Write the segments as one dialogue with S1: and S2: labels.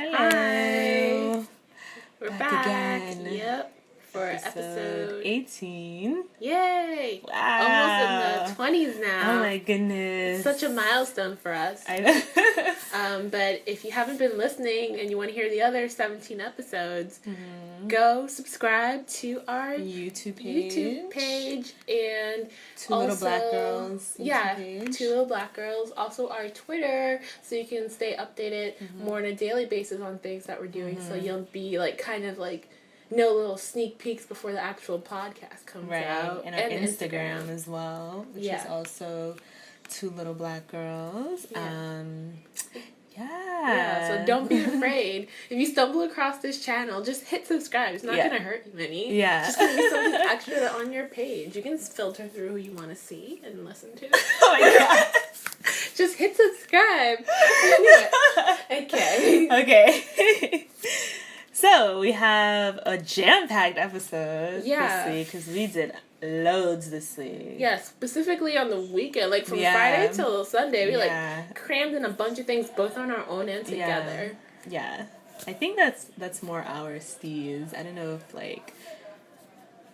S1: Hello.
S2: Hi. We're
S1: Back
S2: back.
S1: again.
S2: Yep. For episode
S1: 18.
S2: Yay.
S1: Wow.
S2: Almost in the 20s now.
S1: Oh my goodness.
S2: It's such a milestone for us.
S1: I know.
S2: But if you haven't been listening and you want to hear the other 17 episodes, go subscribe to our
S1: YouTube
S2: page and
S1: Two Little Black Girls.
S2: Page. Two Little Black Girls. Also our Twitter, so you can stay updated more on a daily basis on things that we're doing. So you'll be no little sneak peeks before the actual podcast comes out.
S1: And our Instagram as well, which is also Two Little Black Girls.
S2: Yeah, so don't be afraid. If you stumble across this channel, just hit subscribe. It's not going to hurt you any.
S1: Yeah.
S2: It's just going to be something extra on your page. You can filter through who you want to see and listen to.
S1: Oh my god.
S2: Just hit subscribe. Okay.
S1: So, we have a jam-packed episode this week because we did loads this week.
S2: Yeah, specifically on the weekend. Like, from Friday till Sunday, we, crammed in a bunch of things both on our own and together.
S1: Yeah. I think that's more our steez. I don't know if,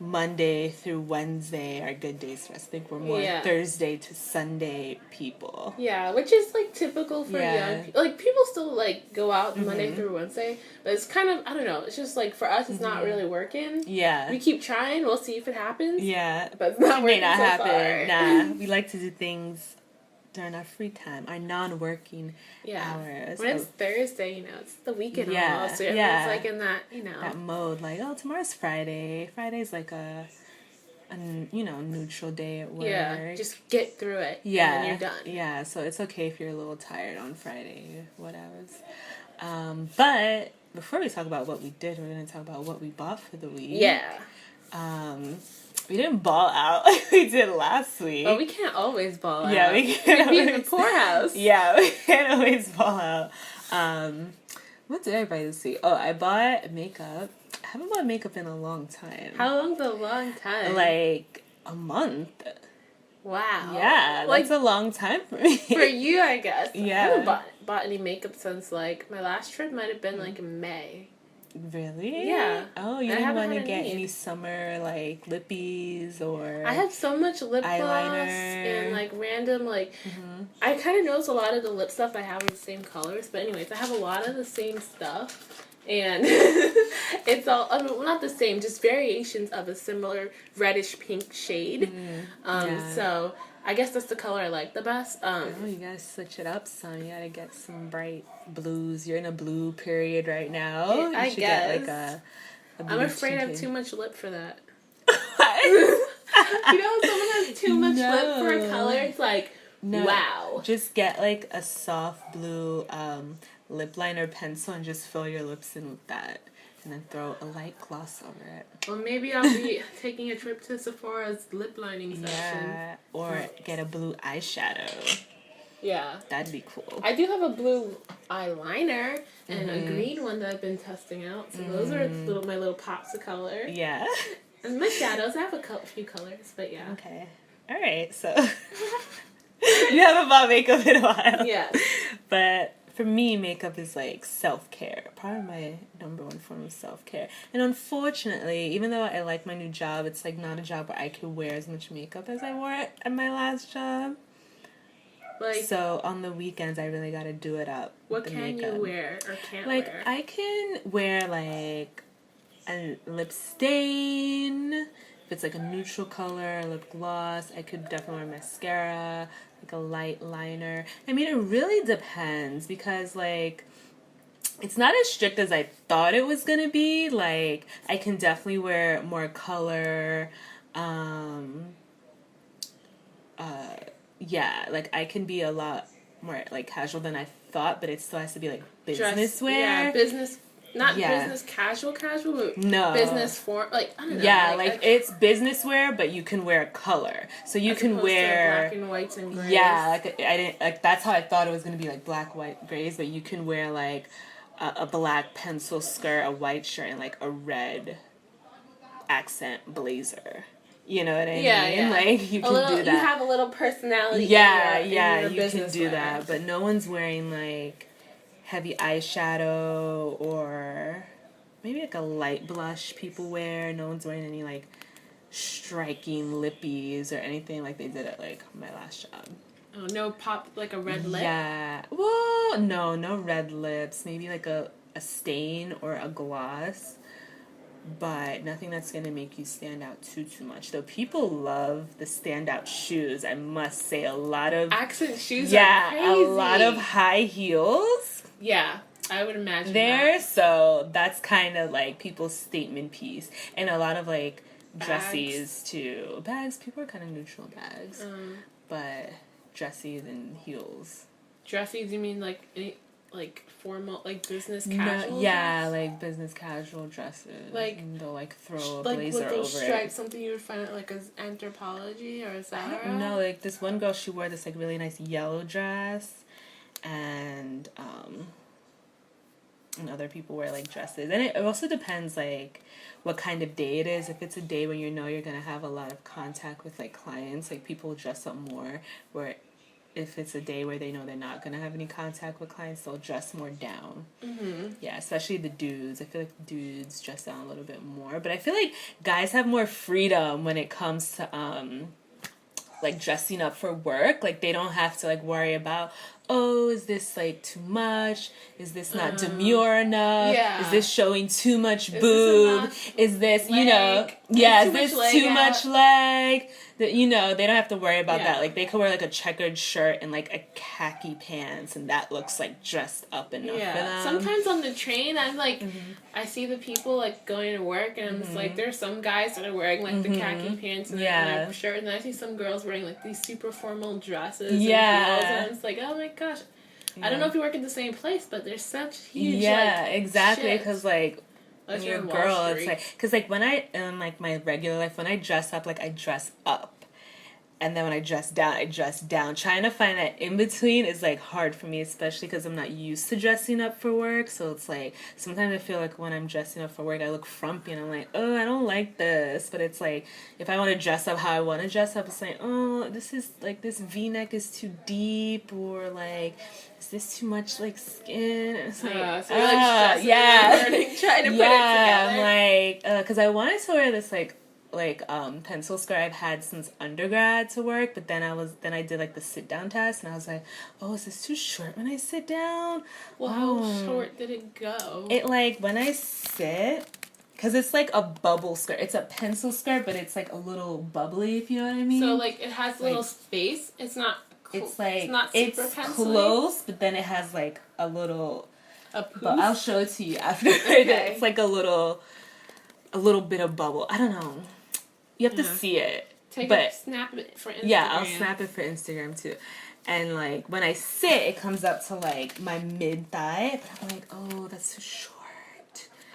S1: Monday through Wednesday are good days for us. I think we're more Thursday to Sunday people.
S2: Yeah, which is typical for young people. People still go out Monday through Wednesday, but it's kind of, I don't know, it's just for us it's not really working. Yeah. We keep trying, we'll see if it happens. Yeah. But it's not working so far.
S1: Nah. We like to do things during our free time, our non-working hours.
S2: When it's Thursday, it's the weekend almost. So everyone's in that,
S1: that mode, tomorrow's Friday. Friday's a neutral day at work.
S2: Yeah, just get through it. Yeah. And then you're done.
S1: Yeah, so it's okay if you're a little tired on Friday, whatever. But before we talk about what we did, we're going to talk about what we bought for the week. Yeah. We didn't ball out like we did last week.
S2: Oh, we can't always ball out.
S1: Yeah, we can't.
S2: We'd be in the poorhouse.
S1: Yeah, we can't always ball out. What did I buy this week? Oh, I bought makeup. I haven't bought makeup in a long time.
S2: How long's a long time?
S1: A month.
S2: Wow.
S1: Yeah, that's a long time for me.
S2: For you, I guess.
S1: Yeah.
S2: I haven't bought any makeup since, my last trip might have been, in May.
S1: Really?
S2: Yeah.
S1: Oh, you didn't want to get any summer, lippies or
S2: I have so much lip gloss and, random, I kind of notice a lot of the lip stuff I have are the same colors. But anyways, I have a lot of the same stuff. And it's all, not the same, just variations of a similar reddish pink shade. So I guess that's the color I like the best.
S1: You gotta switch it up some. You gotta get some bright blues. You're in a blue period right now.
S2: I guess.
S1: Get a
S2: I'm afraid I have too much lip for that. If someone has too much lip for a color, it's wow.
S1: Just get a soft blue lip liner pencil and just fill your lips in with that. And then throw a light gloss over it.
S2: Well, maybe I'll be taking a trip to Sephora's lip lining session.
S1: Yeah, or get a blue eyeshadow.
S2: Yeah.
S1: That'd be cool.
S2: I do have a blue eyeliner and a green one that I've been testing out. So those are my little pops of color.
S1: Yeah.
S2: And my shadows, I have a few colors, but yeah.
S1: Okay. All right, so you haven't bought makeup in a while.
S2: Yeah.
S1: But for me, makeup is self-care. Probably my number one form of self-care. And unfortunately, even though I like my new job, it's not a job where I could wear as much makeup as I wore at my last job. So on the weekends, I really gotta do it up.
S2: What can you wear or can't wear?
S1: I can wear a lip stain. If it's a neutral color, lip gloss, I could definitely wear mascara. A light liner. I mean, it really depends because, it's not as strict as I thought it was gonna be. I can definitely wear more color. I can be a lot more, casual than I thought, but it still has to be, business wear.
S2: Yeah, business. Not business casual, but business form. I don't know.
S1: Yeah, it's business wear, but you can wear color. So you can wear
S2: black and whites and grays.
S1: Yeah, I didn't that's how I thought it was gonna be black, white, grays, but you can wear a black pencil skirt, a white shirt, and a red accent blazer. You know what I mean?
S2: Yeah.
S1: You can do that.
S2: You have a little personality.
S1: Yeah,
S2: in your
S1: you can do
S2: wear.
S1: that, but no one's wearing heavy eyeshadow or maybe like a light blush people wear. No one's wearing any like striking lippies or anything like they did at like my last job.
S2: Oh, no pop, like a red lip?
S1: Yeah. Well, no red lips. Maybe like a stain or a gloss. But nothing that's going to make you stand out too much. Though people love the standout shoes. I must say a lot of...
S2: accent shoes are crazy.
S1: Yeah, a lot of high heels.
S2: Yeah, I would imagine
S1: there.
S2: that.
S1: So that's kind of like people's statement piece. And a lot of like dressies too. Bags, people are kind of neutral bags. But dressies and heels.
S2: Dressies, you mean like formal, like business casual?
S1: No, yeah, like business casual dresses.
S2: Like
S1: and they'll like throw a
S2: like
S1: blazer
S2: with those
S1: over
S2: stripes,
S1: it.
S2: something you would find at like as Anthropologie or Zara.
S1: I don't know, like this one girl, she wore this like really nice yellow dress, and other people wear like dresses, and it also depends like what kind of day it is. If it's a day when you know you're gonna have a lot of contact with like clients, like people dress up more. Where if it's a day where they know they're not gonna have any contact with clients, they'll dress more down. Yeah, especially the dudes. I feel like dudes dress down a little bit more, but I feel like guys have more freedom when it comes to like dressing up for work. Like they don't have to like worry about, oh, is this like too much? Is this not demure enough?
S2: Yeah.
S1: Is this showing too much boob? Is this, you know,
S2: yeah,
S1: is this too much leg? That, you know, they don't have to worry about that. Like they could wear like a checkered shirt and like a khaki pants, and that looks like dressed up enough for them.
S2: Sometimes on the train, I'm like, I see the people like going to work, and I'm just like, there's some guys that are wearing like the khaki pants and their shirt, and then I see some girls wearing like these super formal dresses and heels, and I'm just like, oh my gosh. I don't know if you work at the same place, but there's such huge
S1: exactly, because like when you're a girl,
S2: Street.
S1: it's like, because like when I in like my regular life, when I dress up, like I dress up, and then when I dress down, I dress down. Trying to find that in between is like hard for me, especially because I'm not used to dressing up for work. So it's like sometimes I feel like when I'm dressing up for work, I look frumpy and I'm like, oh, I don't like this. But it's like if I want to dress up how I want to dress up, it's like, oh, this is like this V-neck is too deep, or like is this too much like skin? And it's like,
S2: so you're like learning, trying to put it together.
S1: I'm like, because I wanted to wear this like pencil skirt I've had since undergrad to work, but then I did like the sit down test, and I was like, oh, is this too short when I sit down?
S2: Well, how short did it go?
S1: It like when I sit, because it's like a bubble skirt. It's a pencil skirt, but it's like a little bubbly, if you know what I mean.
S2: So like it has a little space. It's not.
S1: It's like
S2: it's not super
S1: it's close, but then it has like a little.
S2: Poof?
S1: But I'll show it to you after.
S2: Okay.
S1: It's like a little bit of bubble. I don't know. You have to see it.
S2: Snap it for Instagram.
S1: Yeah, I'll snap it for Instagram too. And like when I sit, it comes up to like my mid thigh, but I'm like, oh, that's too short.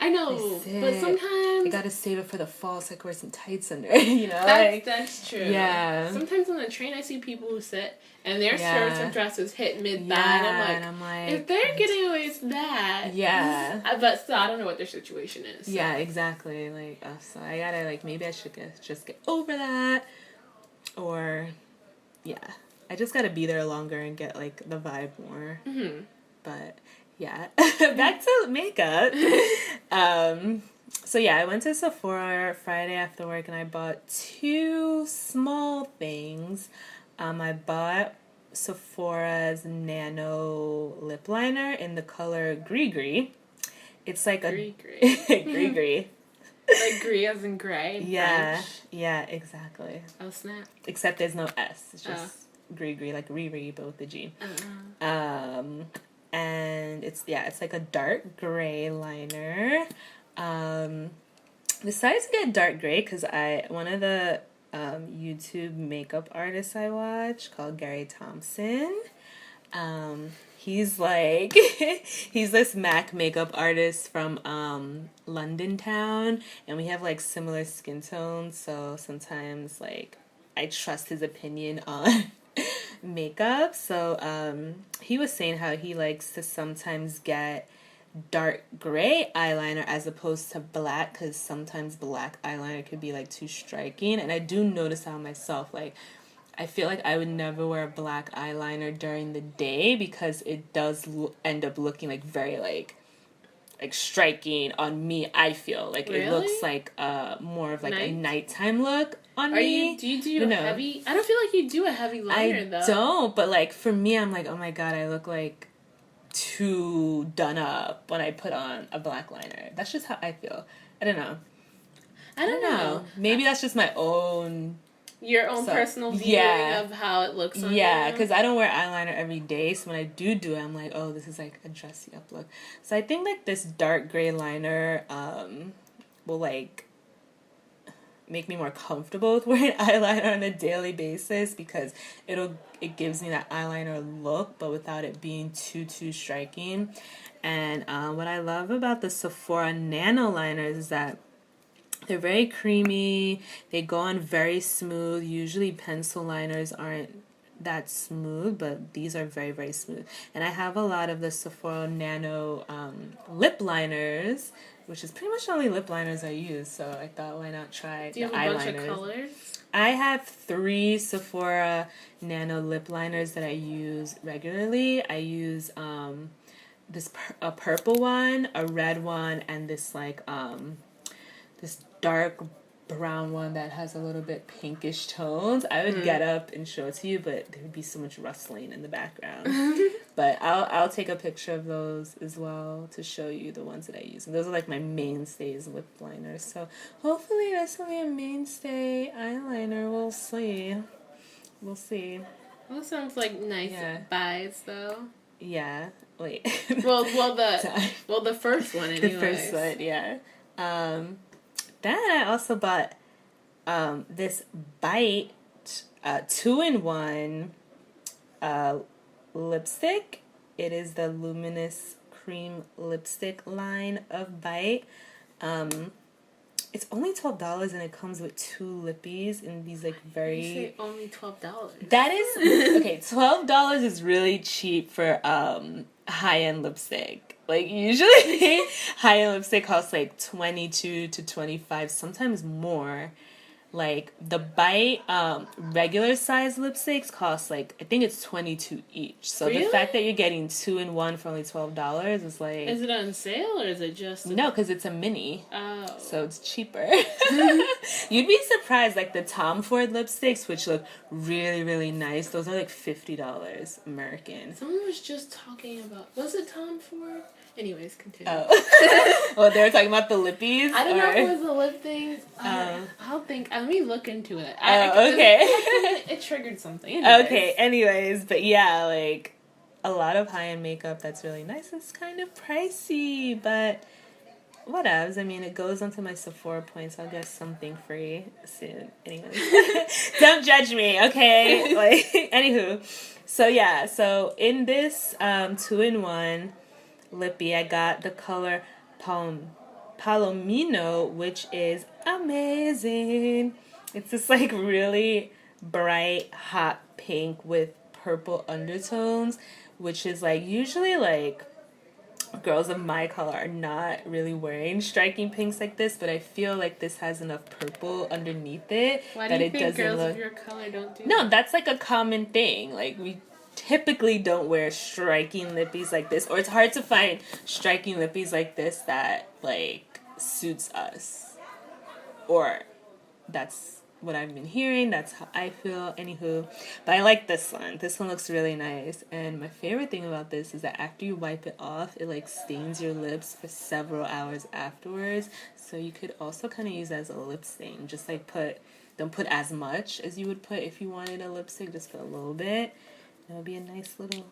S2: I know, but sometimes
S1: I gotta save it for the fall so I can wear some tights under. You know,
S2: that's true.
S1: Yeah.
S2: Sometimes on the train, I see people who sit and their skirts and dresses hit mid thigh, and I'm like, if they're getting away with that, but still, I don't know what their situation is. So.
S1: Yeah, exactly. Like, so I gotta like maybe I should just get over that, or I just gotta be there longer and get like the vibe more. But. Yeah, back to makeup. So yeah, I went to Sephora Friday after work and I bought 2 small things. I bought Sephora's Nano Lip Liner in the color Gris Gris. It's like
S2: Gris.
S1: Gris Gris.
S2: Like gris as in gray.
S1: Yeah,
S2: French.
S1: yeah, exactly.
S2: Oh snap!
S1: Except there's no S. It's just Gris Gris, like Riri, but with the G. And it's like a dark gray liner. Decided to get dark gray because one of the YouTube makeup artists I watch called Gary Thompson. He's like he's this MAC makeup artist from London town, and we have like similar skin tones, so sometimes like I trust his opinion on makeup. So he was saying how he likes to sometimes get dark gray eyeliner as opposed to black, because sometimes black eyeliner could be like too striking. And I do notice how myself, like I feel like I would never wear a black eyeliner during the day because it does end up looking like very like striking on me. I feel like
S2: Really?
S1: it looks like more of like a nighttime look on
S2: Are
S1: me.
S2: Do you do a heavy? I don't feel like you do a heavy liner though.
S1: I don't, but like for me, I'm like, oh my god, I look like too done up when I put on a black liner. That's just how I feel. I don't know.
S2: I don't know.
S1: Maybe that's just my own.
S2: Your own personal viewing of how it looks on you.
S1: Yeah, because I don't wear eyeliner every day, so when I do it, I'm like, oh, this is like a dressy up look. So I think like this dark gray liner will like make me more comfortable with wearing eyeliner on a daily basis because it gives me that eyeliner look, but without it being too striking. And what I love about the Sephora Nano liners is that they're very creamy. They go on very smooth. Usually pencil liners aren't that smooth, but these are very, very smooth. And I have a lot of the Sephora Nano lip liners, which is pretty much the only lip liners I use. So I thought, why not try the eyeliners?
S2: Do you have a bunch of colors?
S1: I have 3 Sephora Nano lip liners that I use regularly. I use a purple one, a red one, and this like this dark brown one that has a little bit pinkish tones. I would get up and show it to you, but there would be so much rustling in the background. But I'll take a picture of those as well to show you the ones that I use. And those are like my mainstays lip liners. So hopefully this will be a mainstay eyeliner. We'll see. We'll see.
S2: Well, that sounds like nice buys though.
S1: Yeah. Wait.
S2: well the first one anyways.
S1: The first one, yeah. Then I also bought this Bite 2-in-1 lipstick. It is the Luminous Cream Lipstick line of Bite. It's only $12 and it comes with 2 lippies in these like very...
S2: You say only $12.
S1: That is... Okay, $12 is really cheap for high-end lipstick. Like, usually high-end lipstick costs like $22 to $25, sometimes more. Like, the Bite regular size lipsticks cost like, I think it's $22 each. So
S2: really?
S1: The fact that you're getting 2-in-1 for only $12 is like...
S2: Is it on sale or is it just...
S1: No, because it's a mini.
S2: Oh.
S1: So it's cheaper. You'd be surprised, like the Tom Ford lipsticks, which look really, really nice. Those are like $50 American.
S2: Someone was just talking about... Was it Tom Ford? Anyways, continue.
S1: Oh. Well, they were talking about the lippies?
S2: I don't know if it was the lip thing. I'll think... Let me look into it.
S1: Okay.
S2: It triggered something. Anyways.
S1: Okay, anyways. But yeah, like, a lot of high-end makeup that's really nice is kind of pricey, but... Whatevs. I mean, it goes onto my Sephora points. I'll get something free soon. Anyways. Don't judge me, okay? Like, anywho. So, yeah. So, in this 2-in-1 lippy, I got the color Palomino, which is amazing. It's this, like, really bright, hot pink with purple undertones, which is, like, usually, like... girls of my color are not really wearing striking pinks like this, but I feel like this has enough purple underneath it
S2: that it doesn't girls of your color don't do
S1: No, that's like a common thing. Like, we typically don't wear striking lippies like this, or it's hard to find striking lippies like this that, like, suits us. Or that's what I've been hearing. That's how I feel. Anywho, but I like this one. This one looks really nice. And my favorite thing about this is that after you wipe it off, it like stains your lips for several hours afterwards. So you could also kind of use it as a lip stain. Just like don't put as much as you would put if you wanted a lipstick. Just put a little bit. That would be a nice little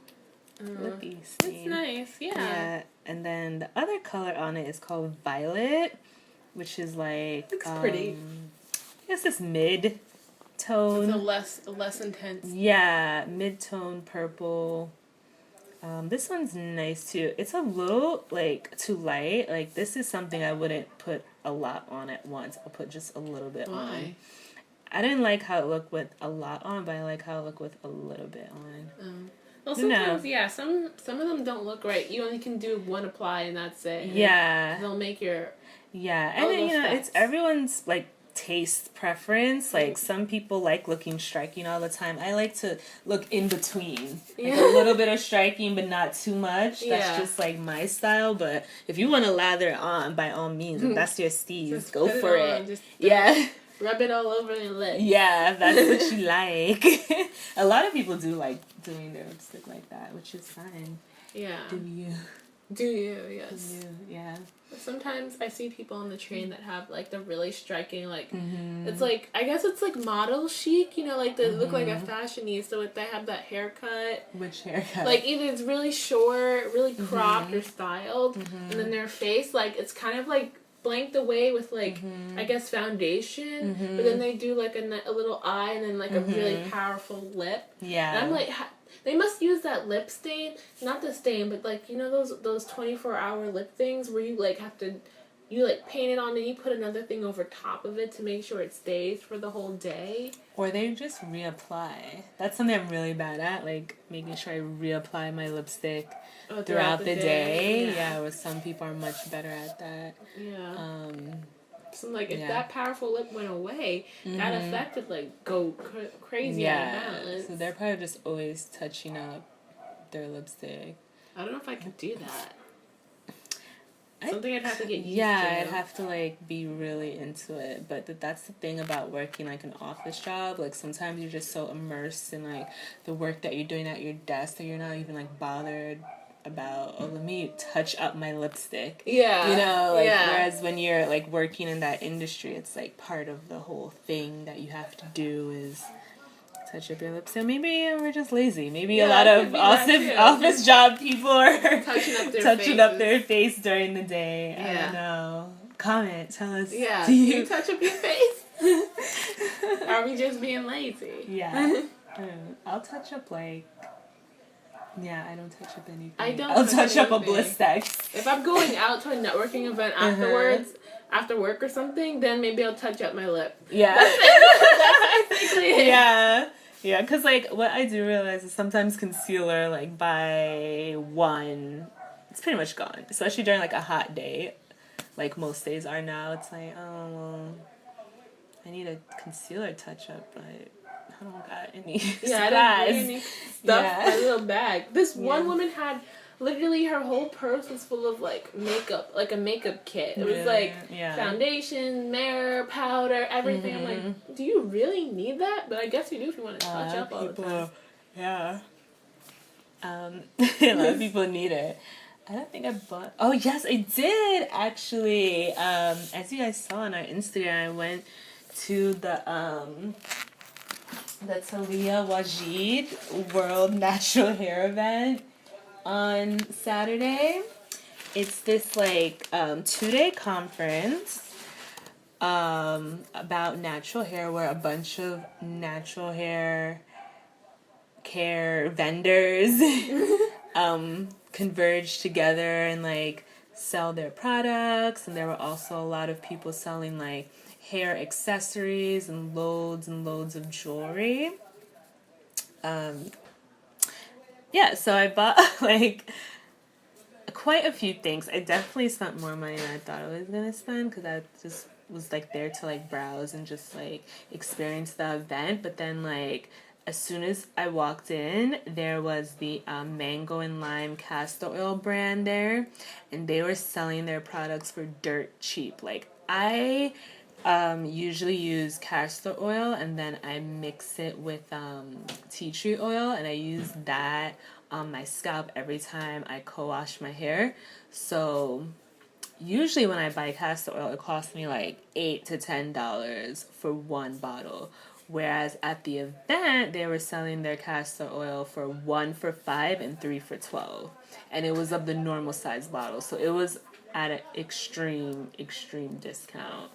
S1: lippy stain.
S2: It's nice, yeah.
S1: Yeah. And then the other color on it is called Violet, which is like
S2: looks pretty.
S1: It's this mid-tone.
S2: It's a less intense.
S1: Yeah, mid-tone purple. This one's nice too. It's a little, like, too light. Like, this is something I wouldn't put a lot on at once. I'll put just a little bit on. I didn't like how it looked with a lot on, but I like how it looked with a little bit on.
S2: Well, sometimes, yeah, some of them don't look right. You only can do one apply and that's it. And
S1: yeah.
S2: they'll make your...
S1: Yeah, and then, you know, it's everyone's, like, taste preference. Like, some people like looking striking all the time. I like to look in between. Like, a little bit of striking, but not too much. That's just, like, my style. But if you want to lather it on, by all means, if that's your steez, go for it. Yeah.
S2: Rub it all over your lips.
S1: Yeah, if that's what you like. A lot of people do like doing their lipstick like that, which is fine.
S2: Yeah.
S1: Do you?
S2: Do you, yes.
S1: Do you, yeah.
S2: Sometimes I see people on the train that have, like, the really striking, like, it's like, I guess it's like model chic, you know, like, they look like a fashionista, like, they have that haircut.
S1: Which haircut?
S2: Like, either it's really short, really cropped, or styled, and then their face, like, it's kind of, like, blanked away with, like, I guess foundation, but then they do, like, a little eye and then, like, a really powerful lip.
S1: Yeah.
S2: And I'm like, they must use that lip stain, not the stain, but, like, you know those 24-hour lip things where you, like, have to, you, like, paint it on and you put another thing over top of it to make sure it stays for the whole day.
S1: Or they just reapply. That's something I'm really bad at, like, making sure I reapply my lipstick throughout the day. Yeah, where some people are much better at that.
S2: Yeah. So, like, if that powerful lip went away, that effect would, like, go crazy out of balance.
S1: So they're probably just always touching up their lipstick.
S2: I don't know if I could do that. Something I'd have to get used to.
S1: Yeah, I'd have to, like, be really into it. But that's the thing about working, like, an office job. Like, sometimes you're just so immersed in, like, the work that you're doing at your desk that you're not even, like, bothered about, oh, let me touch up my lipstick.
S2: Yeah.
S1: You know, like, whereas when you're, like, working in that industry, it's, like, part of the whole thing that you have to do is touch up your lips. So maybe we're just lazy. Maybe a lot of office job people are touching up their face during the day. I don't know. Comment. Tell us.
S2: Yeah. Do you touch up your face? Are we just being lazy?
S1: Yeah. I'll touch up, like... Yeah, I don't touch up anything. I'll touch up a Blistex.
S2: If I'm going out to a networking event afterwards, after work or something, then maybe I'll touch up my lip.
S1: Yeah.
S2: That's basically it.
S1: Yeah. Yeah, because, like, what I do realize is sometimes concealer, like, by 1, it's pretty much gone. Especially during, like, a hot day, like most days are now. It's like, oh, well, I need a concealer touch-up, but I don't got any supplies.
S2: I didn't bring any stuff in my little bag. This one woman had... Literally, her whole purse was full of, like, makeup, like a makeup kit. It was, like, foundation, mirror, powder, everything. I'm like, do you really need that? But I guess you do if you want to touch up all the time.
S1: Yeah. A lot of people need it. I don't think I bought... Oh, yes, I did, actually. As you guys saw on our Instagram, I went to the Taliah Waajid World Natural Hair event on Saturday. It's this, like, 2-day conference about natural hair where a bunch of natural hair care vendors converge together and, like, sell their products. And there were also a lot of people selling, like, hair accessories and loads of jewelry. Yeah, so I bought, like, quite a few things. I definitely spent more money than I thought I was going to spend because I just was, like, there to, like, browse and just, like, experience the event. But then, like, as soon as I walked in, there was the Mango and Lime Castor Oil brand there. And they were selling their products for dirt cheap. Like, I... usually use castor oil and then I mix it with tea tree oil and I use that on my scalp every time I co-wash my hair. So usually when I buy castor oil, it costs me like $8 to $10 for one bottle. Whereas at the event, they were selling their castor oil for 1 for $5 and 3 for $12. And it was of the normal size bottle. So it was at an extreme discount.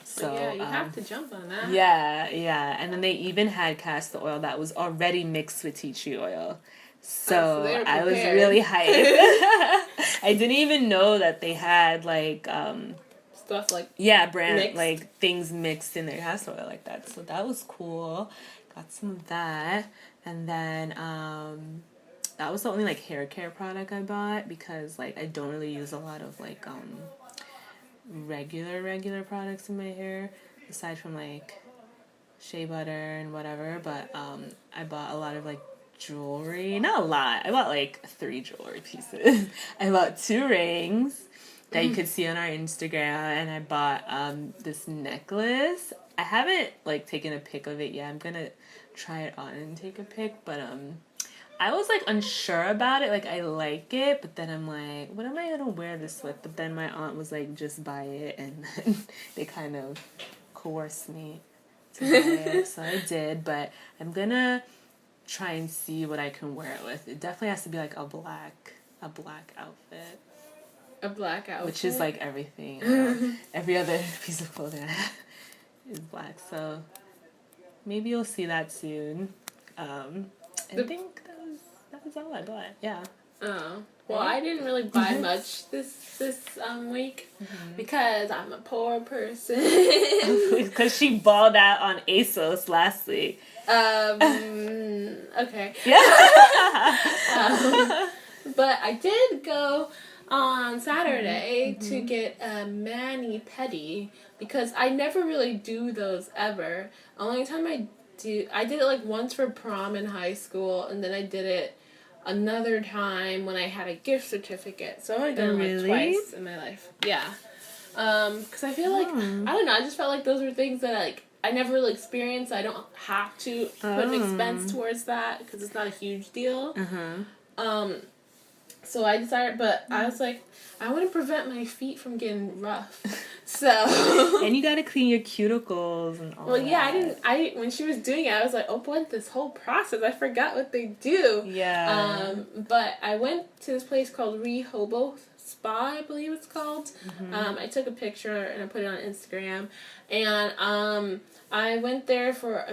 S1: So
S2: yeah, you have to jump on that.
S1: Yeah. And then they even had castor oil that was already mixed with tea tree oil. So I was really hyped. I didn't even know that they had like
S2: stuff like
S1: brand mixed. Like things mixed in their castor oil like that. So that was cool. Got some of that. And then that was the only like hair care product I bought because like I don't really use a lot of like regular products in my hair. aside from like shea butter and whatever, but I bought a lot of like jewelry. Not a lot. I bought like 3 jewelry pieces. I bought 2 rings that you could see on our Instagram, and I bought this necklace. I haven't like taken a pic of it yet. I'm gonna try it on and take a pic, but I was like unsure about it. Like I like it, but then I'm like, what am I gonna wear this with? But then my aunt was like, just buy it, and then they kind of coerced me to buy it, so I did. But I'm gonna try and see what I can wear it with. It definitely has to be like a black outfit.
S2: A black outfit?
S1: Which is like everything. Every other piece of clothing I have is black. So maybe you'll see that soon. I think that was all I bought. Yeah.
S2: Oh. Well, I didn't really buy much this week because I'm a poor person.
S1: Because she balled out on ASOS last week.
S2: Okay.
S1: Yeah.
S2: But I did go on Saturday to get a mani-pedi because I never really do those ever. Only time I did it like once for prom in high school, and then I did it another time when I had a gift certificate. So I've only done it like twice in my life. Yeah. Because I feel like, I don't know, I just felt like those were things that like I never really experienced. I don't have to put an expense towards that because it's not a huge deal. So I decided, but I was like, I want to prevent my feet from getting rough. So.
S1: And you gotta clean your cuticles and all that.
S2: Well, yeah, when she was doing it, I was like, oh boy, this whole process, I forgot what they do.
S1: Yeah.
S2: But I went to this place called Rehoboth Spa, I believe it's called. I took a picture and I put it on Instagram. And, I went there for,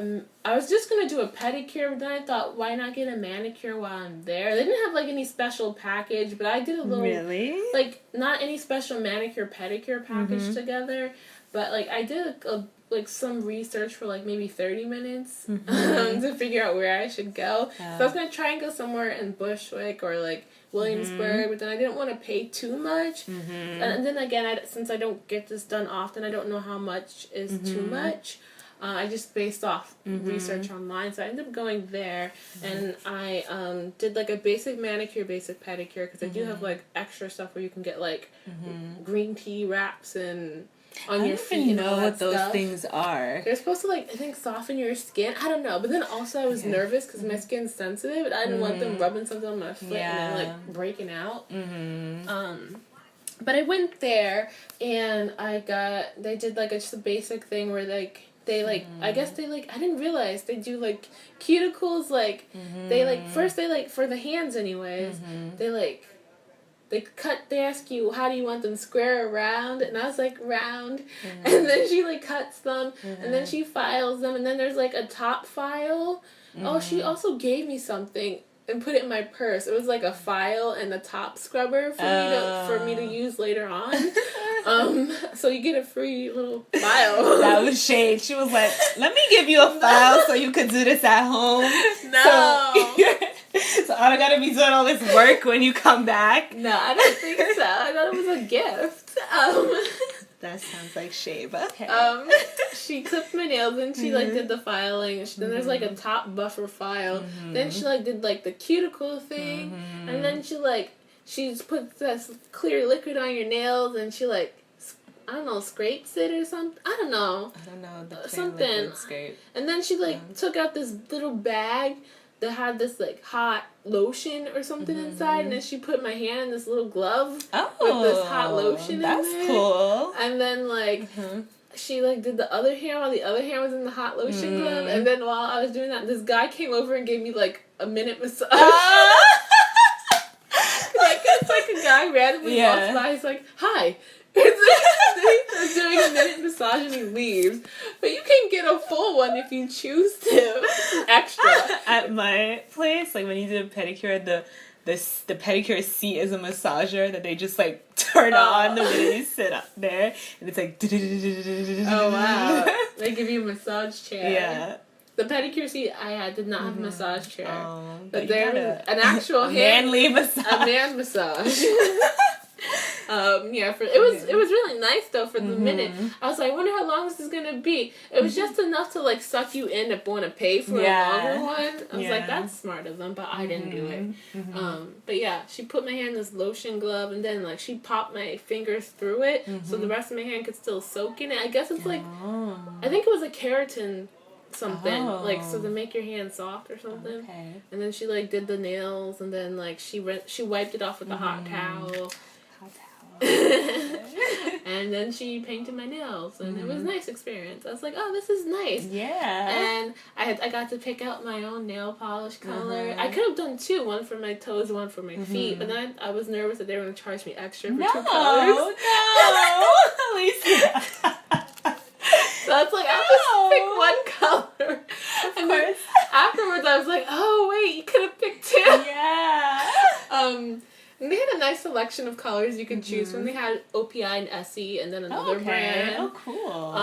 S2: I was just going to do a pedicure, but then I thought, why not get a manicure while I'm there? They didn't have, like, any special package, but I did a little...
S1: Really?
S2: Like, not any special manicure, pedicure package together, but, like, I did, like, some research for, like, maybe 30 minutes to figure out where I should go. So I was going to try and go somewhere in Bushwick or, like, Williamsburg, but then I didn't want to pay too much. And then, again, since I don't get this done often, I don't know how much is too much. I just based off research online, so I ended up going there, and I did like a basic manicure, basic pedicure, because I do have like extra stuff where you can get like green tea wraps and on your feet. I don't even know what those
S1: things are.
S2: They're supposed to like I think soften your skin. I don't know, but then also I was nervous because my skin's sensitive, and I didn't want them rubbing something on my foot and then like breaking out. But I went there and they did like just a basic thing where like. They like I guess they like I didn't realize they do like cuticles like they like first they like for the hands anyways they ask you how do you want them square or round, and I was like round, and then she like cuts them and then she files them, and then there's like a top file. Oh, she also gave me something and put it in my purse. It was like a file and a top scrubber for me to use later on. So you get a free little file. That
S1: was shade. She was like, let me give you a file so you could do this at home.
S2: No.
S1: So I don't gotta be doing all this work when you come back.
S2: No, I don't think so. I thought it was a gift.
S1: That sounds like shade, but okay.
S2: She clipped my nails and she like did the filing. And then there's like a top buffer file. Then she like did like the cuticle thing, and then she puts this clear liquid on your nails, and she like I don't know scrapes it or something. I don't know.
S1: The
S2: something.
S1: Scrape.
S2: And then she like took out this little bag that had this like hot lotion or something inside, and then she put my hand in this little glove with this hot lotion in there.
S1: That's cool.
S2: And then like she like did the other hand while the other hand was in the hot lotion glove, and then while I was doing that, this guy came over and gave me like a minute massage. Like it's like a guy randomly walks by, he's like, "Hi." He's doing a minute massage and he leaves. But you can get a full one if you choose to. Extra.
S1: At my place, like when you do a pedicure, the pedicure seat is a massager that they just like turn on the minute you sit up there, and it's like.
S2: Oh wow! They give you a massage chair.
S1: Yeah.
S2: The pedicure seat I had did not have a massage chair, but
S1: there
S2: was an actual
S1: manly massage.
S2: A man massage. It was really nice though for the minute. I was like, I wonder how long this is gonna be. It was just enough to like suck you in to want to pay for a longer one. I was like, that's smart of them, but I didn't do it. But yeah, she put my hand in this lotion glove, and then like she popped my fingers through it, so the rest of my hand could still soak in it. I guess it's like, I think it was a keratin something, like, so to make your hand soft or something.
S1: Okay.
S2: And then she like did the nails, and then like she wiped it off with a hot towel. And then she painted my nails, and it was a nice experience. I was like, oh, this is nice.
S1: Yeah.
S2: And I got to pick out my own nail polish color. I could have done two, one for my toes, one for my feet, but then I was nervous that they were going to charge me extra for two colors.
S1: No, Alicia.
S2: So it's like, I'll just pick one color. And then afterwards I was like, oh wait, you could have picked two.
S1: Yeah.
S2: And they had a nice selection of colors you could choose from. They had OPI and Essie, and then another brand.
S1: Oh, cool.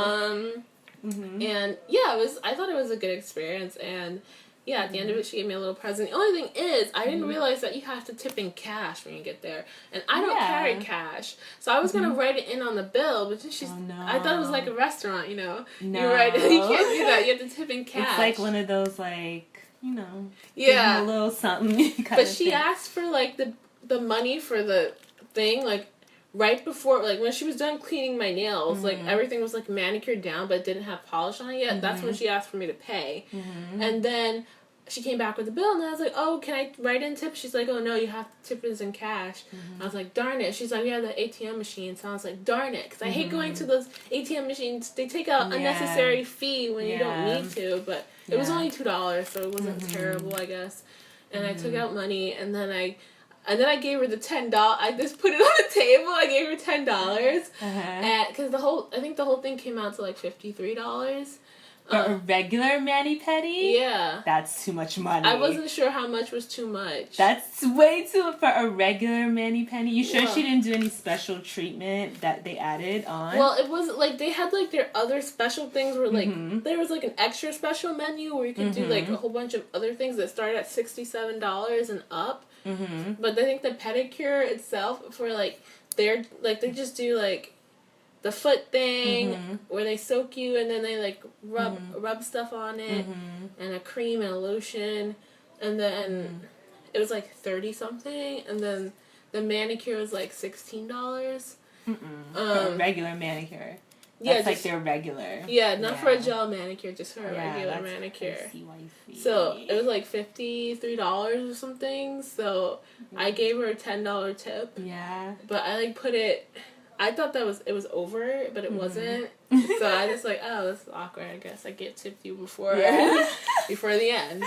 S2: And yeah, I thought it was a good experience. And yeah, at the end of it, she gave me a little present. The only thing is, I didn't realize that you have to tip in cash when you get there, and I don't carry cash, so I was gonna write it in on the bill, but I thought it was like a restaurant, you know.
S1: No.
S2: You're right. You can't do that. You have to tip in cash.
S1: It's like one of those, like, you know,
S2: yeah,
S1: a little something.
S2: But she asked for like the money for the thing, like right before, like when she was done cleaning my nails, like everything was like manicured down, but it didn't have polish on it yet. That's when she asked for me to pay, and then she came back with the bill, and I was like, oh, can I write in tip? She's like, oh, no, you have to tip it in cash. I was like, darn it. She's like, we have the ATM machine. So I was like, darn it. Because I hate going to those ATM machines. They take out unnecessary fee when you don't need to. But it was only $2, so it wasn't terrible, I guess. And I took out money, and then I gave her the $10. I just put it on the table. I gave her $10. Because I think the whole thing came out to like $53.
S1: For a regular mani-pedi?
S2: Yeah.
S1: That's too much money.
S2: I wasn't sure how much was too much.
S1: That's way too for a regular mani-pedi. You sure she didn't do any special treatment that they added on?
S2: Well, it wasn't like they had like their other special things where like there was like an extra special menu where you could do like a whole bunch of other things that started at $67 and up. But I think the pedicure itself for like they just do like the foot thing where they soak you and then they like rub stuff on it and a cream and a lotion, and then it was like 30 something, and then the manicure was like $16.
S1: For a regular manicure. That's like their regular.
S2: Yeah, not for a gel manicure, just for a regular manicure. So it was like $53 or something. So I gave her a $10 tip. Yeah. But I like put it. I thought it was over, but it wasn't. So I just like, oh, this is awkward. I guess I get tipped you before before the end.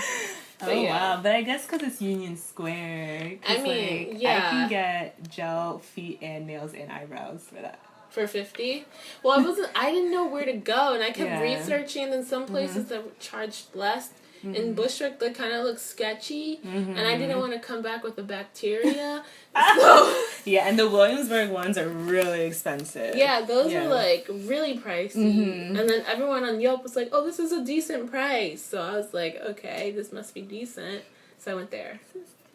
S2: But
S1: wow! But I guess because it's Union Square. I mean, I can get gel, feet, and nails and eyebrows for that.
S2: For $50? Well, I didn't know where to go, and I kept researching, and then some places that charged less. In Bushwick, that kind of looked sketchy, and I didn't want to come back with the bacteria. So
S1: yeah, and the Williamsburg ones are really expensive.
S2: Yeah, those are like really pricey. And then everyone on Yelp was like, "Oh, this is a decent price." So I was like, "Okay, this must be decent." So I went there.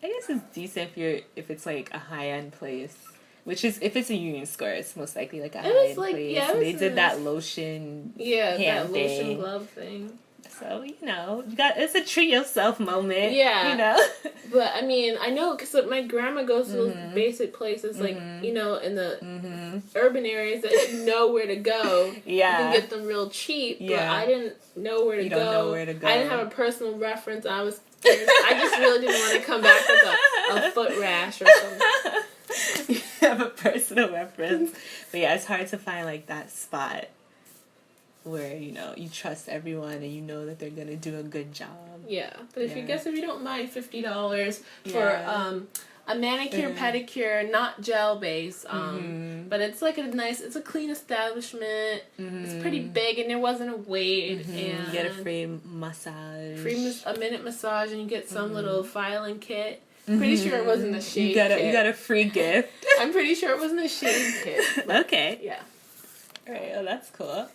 S1: I guess it's decent if it's like a high end place. Which is, if it's a Union Square, it's most likely like a high end place. Yeah, they did that lotion. Yeah, that lotion
S2: glove thing.
S1: So, you know, it's a treat yourself moment.
S2: Yeah.
S1: You know?
S2: But, I mean, I know, because my grandma goes to those basic places, like, you know, in the urban areas that you know where to go. Yeah. You can get them real cheap, but I didn't know where to go. You don't know where to go. I didn't have a personal reference. I just really didn't want to come back with a foot rash or something.
S1: You have a personal reference. But, yeah, it's hard to find, like, that spot where, you know, you trust everyone and you know that they're going to do a good job. Yeah.
S2: But if you don't mind $50 for a manicure, pedicure, not gel based, but it's like it's a clean establishment. It's pretty big and there wasn't a wait. And
S1: you get a free massage.
S2: A minute massage, and you get some little filing kit. Pretty sure it wasn't a shave kit.
S1: You got a free gift.
S2: I'm pretty sure it wasn't a shave kit.
S1: Okay.
S2: Yeah.
S1: Alright, well that's cool.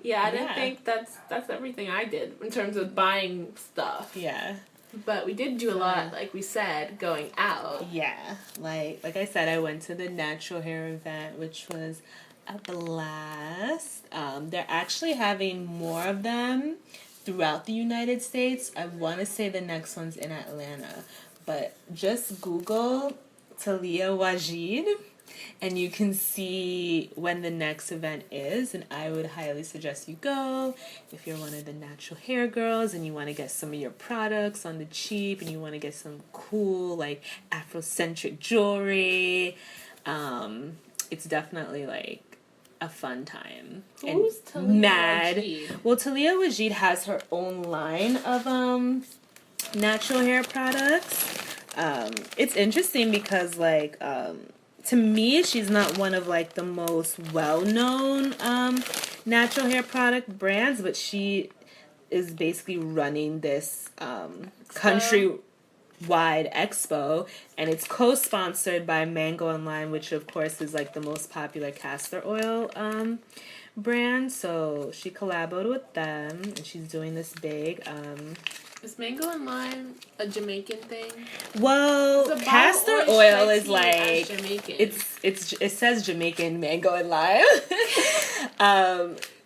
S2: Yeah, I didn't think that's everything I did in terms of buying stuff.
S1: Yeah.
S2: But we did do a lot, like we said, going out.
S1: Yeah. Like I said, I went to the natural hair event, which was a blast. They're actually having more of them throughout the United States. I want to say the next one's in Atlanta. But just Google Taliah Waajid, and you can see when the next event is, and I would highly suggest you go if you're one of the natural hair girls and you want to get some of your products on the cheap and you want to get some cool like Afrocentric jewelry. It's definitely like a fun time.
S2: Who's Taliah Waajid?
S1: Well, Taliah Waajid has her own line of natural hair products. It's interesting because like to me, she's not one of like the most well-known natural hair product brands, but she is basically running this country-wide expo, and it's co-sponsored by Mango and Lime, which of course is like the most popular castor oil brand. So she collaborated with them, and she's doing this big.
S2: Is Mango and Lime a Jamaican thing?
S1: Well, castor oil is like it says Jamaican mango and lime.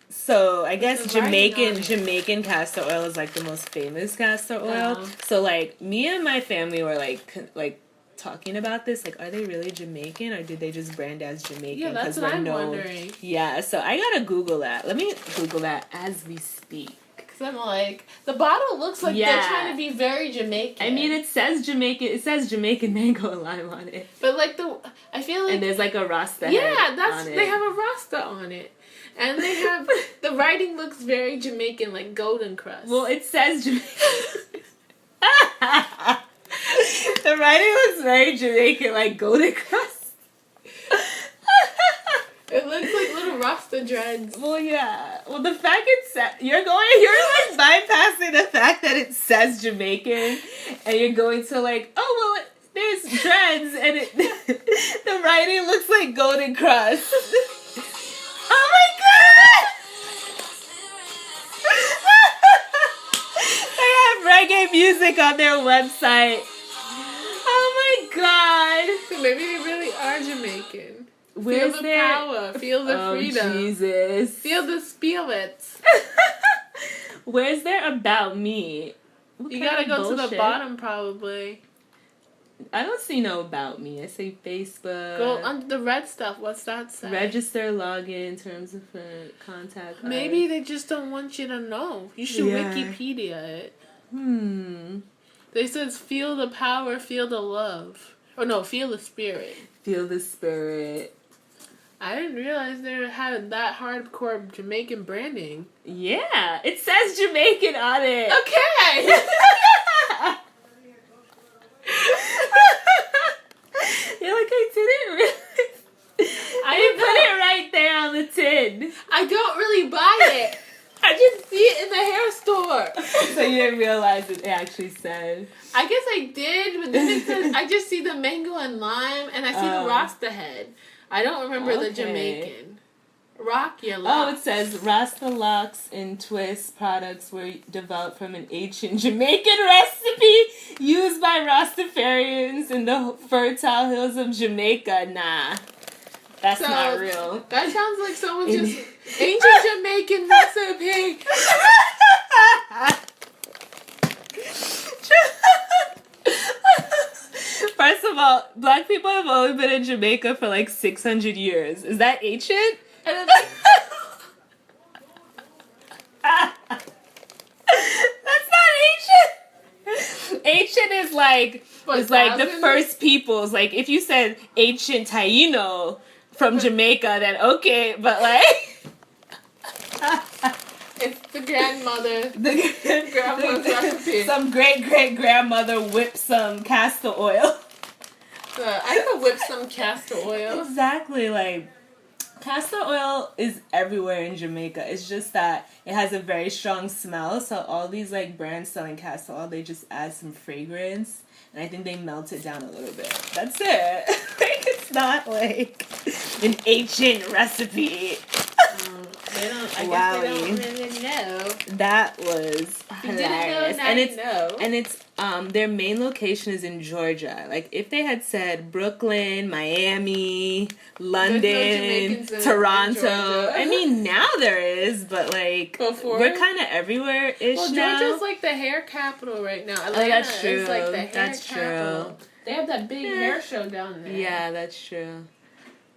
S1: So I guess Jamaican castor oil is like the most famous castor oil.
S2: Oh.
S1: So like me and my family were like talking about this, like, are they really Jamaican or did they just brand as Jamaican?
S2: Yeah, that's what I'm wondering.
S1: Yeah, so I gotta Google that. Let me Google that as we speak.
S2: Cause I'm like, the bottle looks like they're trying to be very Jamaican.
S1: I mean, it says Jamaican. It says Jamaican mango and lime on it.
S2: But like I feel like,
S1: and there's like a Rasta.
S2: Yeah, they have a Rasta on it, and they have the writing looks very Jamaican, like Golden Crust.
S1: Well, it says Jamaican. The writing looks very Jamaican, like Golden Crust.
S2: It looks like little Rasta dreads.
S1: Well, yeah. Well, the fact you're like bypassing the fact that it says Jamaican, and you're going to like, oh well, there's dreads, and the writing looks like Golden Crust. Oh my god! They have reggae music on their website. Oh my god!
S2: So maybe they really are Jamaican.
S1: Where's
S2: feel the power. Feel the freedom.
S1: Jesus.
S2: Feel the spirit.
S1: Where's their about me?
S2: You gotta go to the bottom, probably.
S1: I don't see no about me. I say Facebook.
S2: Go under the red stuff. What's that say?
S1: Register, login, terms of contact.
S2: Maybe they just don't want you to know. You should Wikipedia it. They says feel the power, feel the love. Oh no, feel the spirit.
S1: Feel the spirit.
S2: I didn't realize they had that hardcore Jamaican branding.
S1: Yeah, it says Jamaican on it.
S2: Okay.
S1: You're like, I didn't realize. I didn't put it right there on the tin.
S2: I don't really buy it. I just see it in the hair store.
S1: So you didn't realize it actually said.
S2: I guess I did, but then it says, I just see the mango and lime, and I see the Rasta head. I don't remember the Jamaican. Rock your locks.
S1: Oh, it says Rasta locks and twist products were developed from an ancient Jamaican recipe used by Rastafarians in the fertile hills of Jamaica. Nah, that's not real.
S2: That sounds like someone just ancient Jamaican recipe.
S1: First of all, black people have only been in Jamaica for like 600 years. Is that ancient? That's not ancient. Ancient is like the first peoples. Like if you said ancient Taino from Jamaica, then okay, but like
S2: it's the grandmother. The grandmother's recipe.
S1: Some great grandmother whipped some castor oil.
S2: I could whip some castor oil.
S1: Exactly, like castor oil is everywhere in Jamaica. It's just that it has a very strong smell. So all these like brands selling castor oil, they just add some fragrance, and I think they melt it down a little bit. That's it. Like it's not like an ancient recipe.
S2: I guess they don't really know.
S1: That was hilarious. And it's their main location is in Georgia. Like if they had said Brooklyn, Miami, London, Toronto. I mean now there is, but like before we're kind of everywhere ish now.
S2: Georgia's like the hair capital right now. Atlanta
S1: that's true.
S2: is like the hair capital. They have that big hair show down there.
S1: Yeah, that's true.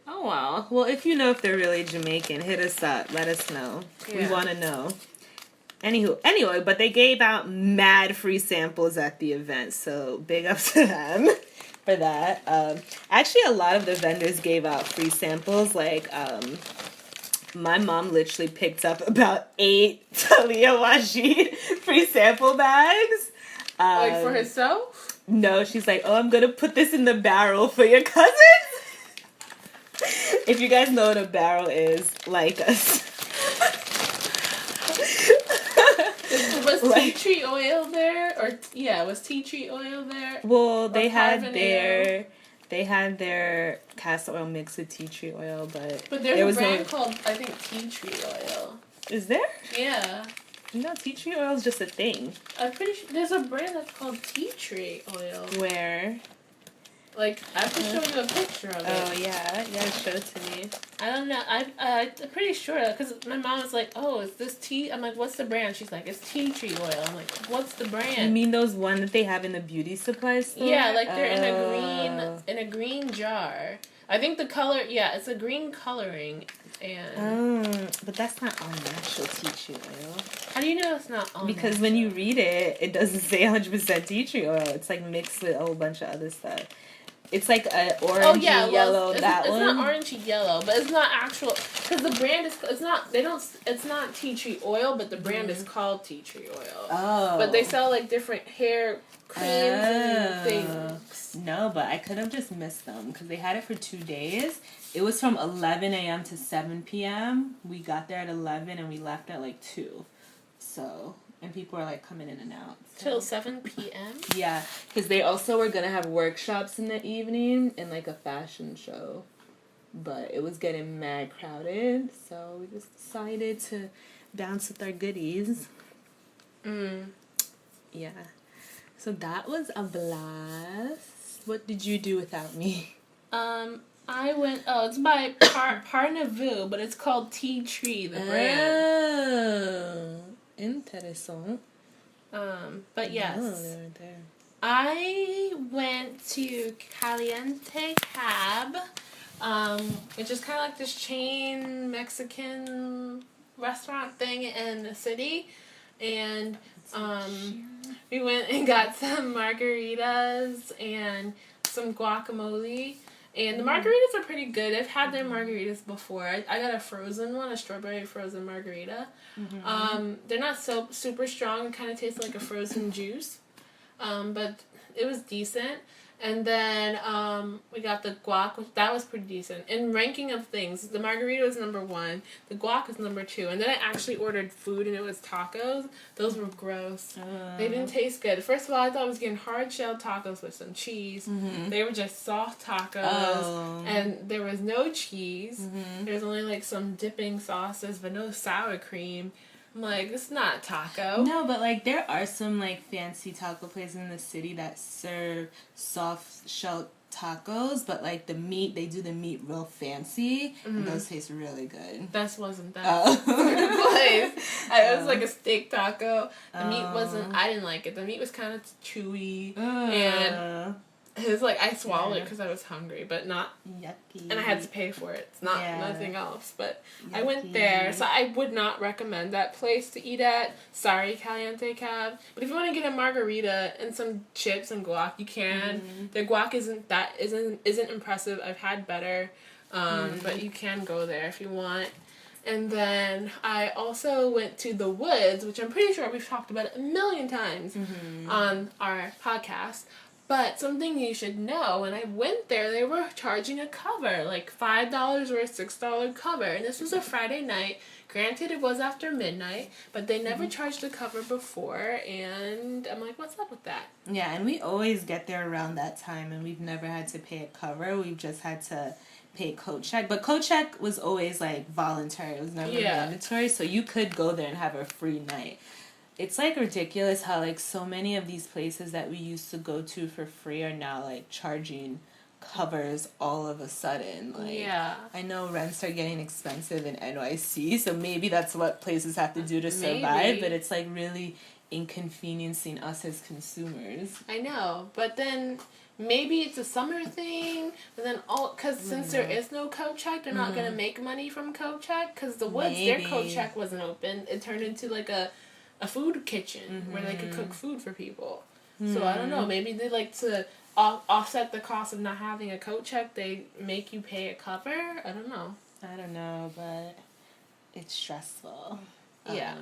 S1: Oh wow. Well, if you know if they're really Jamaican, hit us up. Let us know. Yeah. We want to know. Anyway, but they gave out mad free samples at the event, so big ups to them for that. Actually, a lot of the vendors gave out free samples. Like, my mom literally picked up about 8 Taliah Waajid free sample bags.
S2: Like for herself?
S1: No, she's like, oh, I'm gonna put this in the barrel for your cousins. If you guys know what a barrel is, like us.
S2: Was tea tree oil there? Was tea tree oil there?
S1: Well, they had their castor oil mixed with tea tree oil, but
S2: there's a brand called, I think, tea tree oil.
S1: Is there?
S2: Yeah.
S1: No, tea tree oil is just a thing.
S2: I'm pretty sure there's a brand that's called tea tree oil.
S1: Where?
S2: Like, I have to show you a picture of it.
S1: Oh, yeah. You gotta show it to me.
S2: I don't know. I'm pretty sure, because my mom was like, oh, is this tea? I'm like, what's the brand? She's like, it's tea tree oil. I'm like, what's the brand?
S1: You mean those one that they have in the beauty supply store?
S2: Yeah, like they're in a green jar. I think the color, it's a green coloring.
S1: But that's not all natural tea tree oil.
S2: How do you know it's not all
S1: Because
S2: natural?
S1: when you read it doesn't say 100% tea tree oil. It's like mixed with a whole bunch of other stuff. It's like a orangey yellow.
S2: It's
S1: one.
S2: It's not orangey yellow, but it's not actual. Because the brand is. It's not. They don't. It's not tea tree oil, but the brand is called tea tree oil.
S1: Oh.
S2: But they sell like different hair creams and things.
S1: No, but I could have just missed them because they had it for 2 days. It was from 11 a.m. to 7 p.m. We got there at 11 and we left at like 2. So. And people are like coming in and out.
S2: So. Till 7 p.m.?
S1: Yeah, because they also were going to have workshops in the evening and like a fashion show. But it was getting mad crowded, so we just decided to bounce with our goodies. Yeah. So that was a blast. What did you do without me?
S2: I went, it's by Parnavu, but it's called Tea Tree, the brand.
S1: Oh. Interessant.
S2: But yes.
S1: Oh, they were there.
S2: I went to Caliente Cab, which is kind of like this chain Mexican restaurant thing in the city. And we went and got some margaritas and some guacamole. And the margaritas are pretty good. I've had their margaritas before. I got a frozen one, a strawberry frozen margarita. Mm-hmm. They're not so super strong. It kind of tastes like a frozen juice. But it was decent. And then we got the guac, which that was pretty decent. In ranking of things, the margarita was number 1. The guac was number 2. And then I actually ordered food, and it was tacos. Those were gross. They didn't taste good. First of all, I thought I was getting hard-shelled tacos with some cheese. Mm-hmm. They were just soft tacos. And there was no cheese. Mm-hmm. There was only, like, some dipping sauces, but no sour cream. I'm like, it's not a taco.
S1: No, but, like, there are some, like, fancy taco places in the city that serve soft-shelled tacos, but, like, the meat, they do the meat real fancy, and those taste really good.
S2: This wasn't that place. It was, like, a steak taco. The meat wasn't, I didn't like it. The meat was kind of chewy, and it was like, I swallowed it because I was hungry, but not... Yucky. And I had to pay for it. It's not nothing else, but yucky. I went there, so I would not recommend that place to eat at. Sorry, Caliente Cab. But if you want to get a margarita and some chips and guac, you can. Mm-hmm. Their guac isn't impressive. I've had better, but you can go there if you want. And then I also went to the Woods, which I'm pretty sure we've talked about it a million times on our podcast. But something you should know, when I went there, they were charging a cover, like $5 or a $6 cover. And this was a Friday night. Granted, it was after midnight, but they never charged a cover before. And I'm like, what's up with that?
S1: Yeah, and we always get there around that time, and we've never had to pay a cover. We've just had to pay coat check. But coat check was always, like, voluntary. It was never mandatory, so you could go there and have a free night. It's, like, ridiculous how, like, so many of these places that we used to go to for free are now, like, charging covers all of a sudden. Like, I know rents are getting expensive in NYC, so maybe that's what places have to do to survive, but it's, like, really inconveniencing us as consumers.
S2: I know, but then maybe it's a summer thing, but then because since there is no coat check, they're not going to make money from coat check, because the Woods, their coat check wasn't open. It turned into, like, a food kitchen where they could cook food for people. So I don't know, maybe they like to offset the cost of not having a coat check, they make you pay a cover. I don't know,
S1: but it's stressful.
S2: Yeah.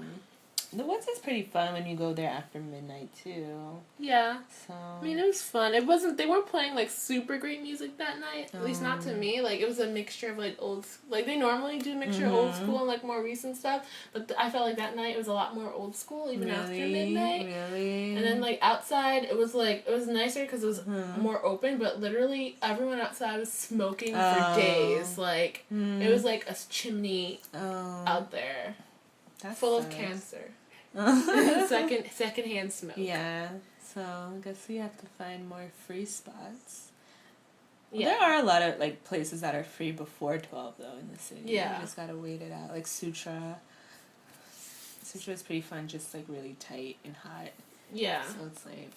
S1: The Woods is pretty fun when you go there after midnight too.
S2: Yeah.
S1: So
S2: I mean, it was fun. They weren't playing like super great music that night. At least not to me. Like, it was a mixture of like like they normally do a mixture of old school and like more recent stuff. But I felt like that night it was a lot more old school even after midnight.
S1: Really.
S2: And then like outside it was nicer because it was more open. But literally everyone outside was smoking for days. Like it was like a chimney out there.
S1: That's
S2: full of cancer. Secondhand smoke.
S1: Yeah. So I guess we have to find more free spots. Yeah. There are a lot of like places that are free before 12 though in the city.
S2: Yeah.
S1: You just gotta wait it out. Like Sutra. Sutra is pretty fun, just like really tight and hot.
S2: Yeah.
S1: So it's like,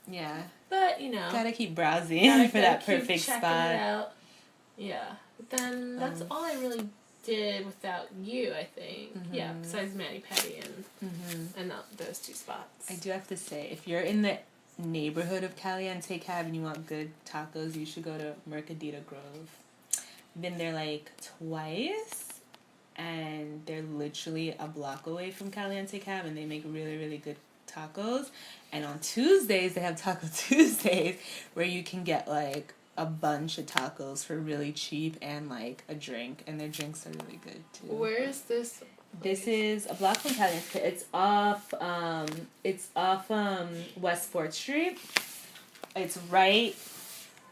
S1: yeah.
S2: But you know,
S1: gotta keep browsing for that perfect spot.
S2: It out. Yeah. But then that's all I really did without you, I think. Yeah, besides Manny Petty and those two spots.
S1: I do have to say, if you're in the neighborhood of Caliente Cab and you want good tacos, you should go to Mercadita Grove. I've been there like twice, and they're literally a block away from Caliente Cab, and they make really, really good tacos. And on Tuesdays, they have Taco Tuesdays, where you can get like a bunch of tacos for really cheap and like a drink, and their drinks are really good too.
S2: Where is this?
S1: This is a block from Caliente. It's off West 4th Street. It's right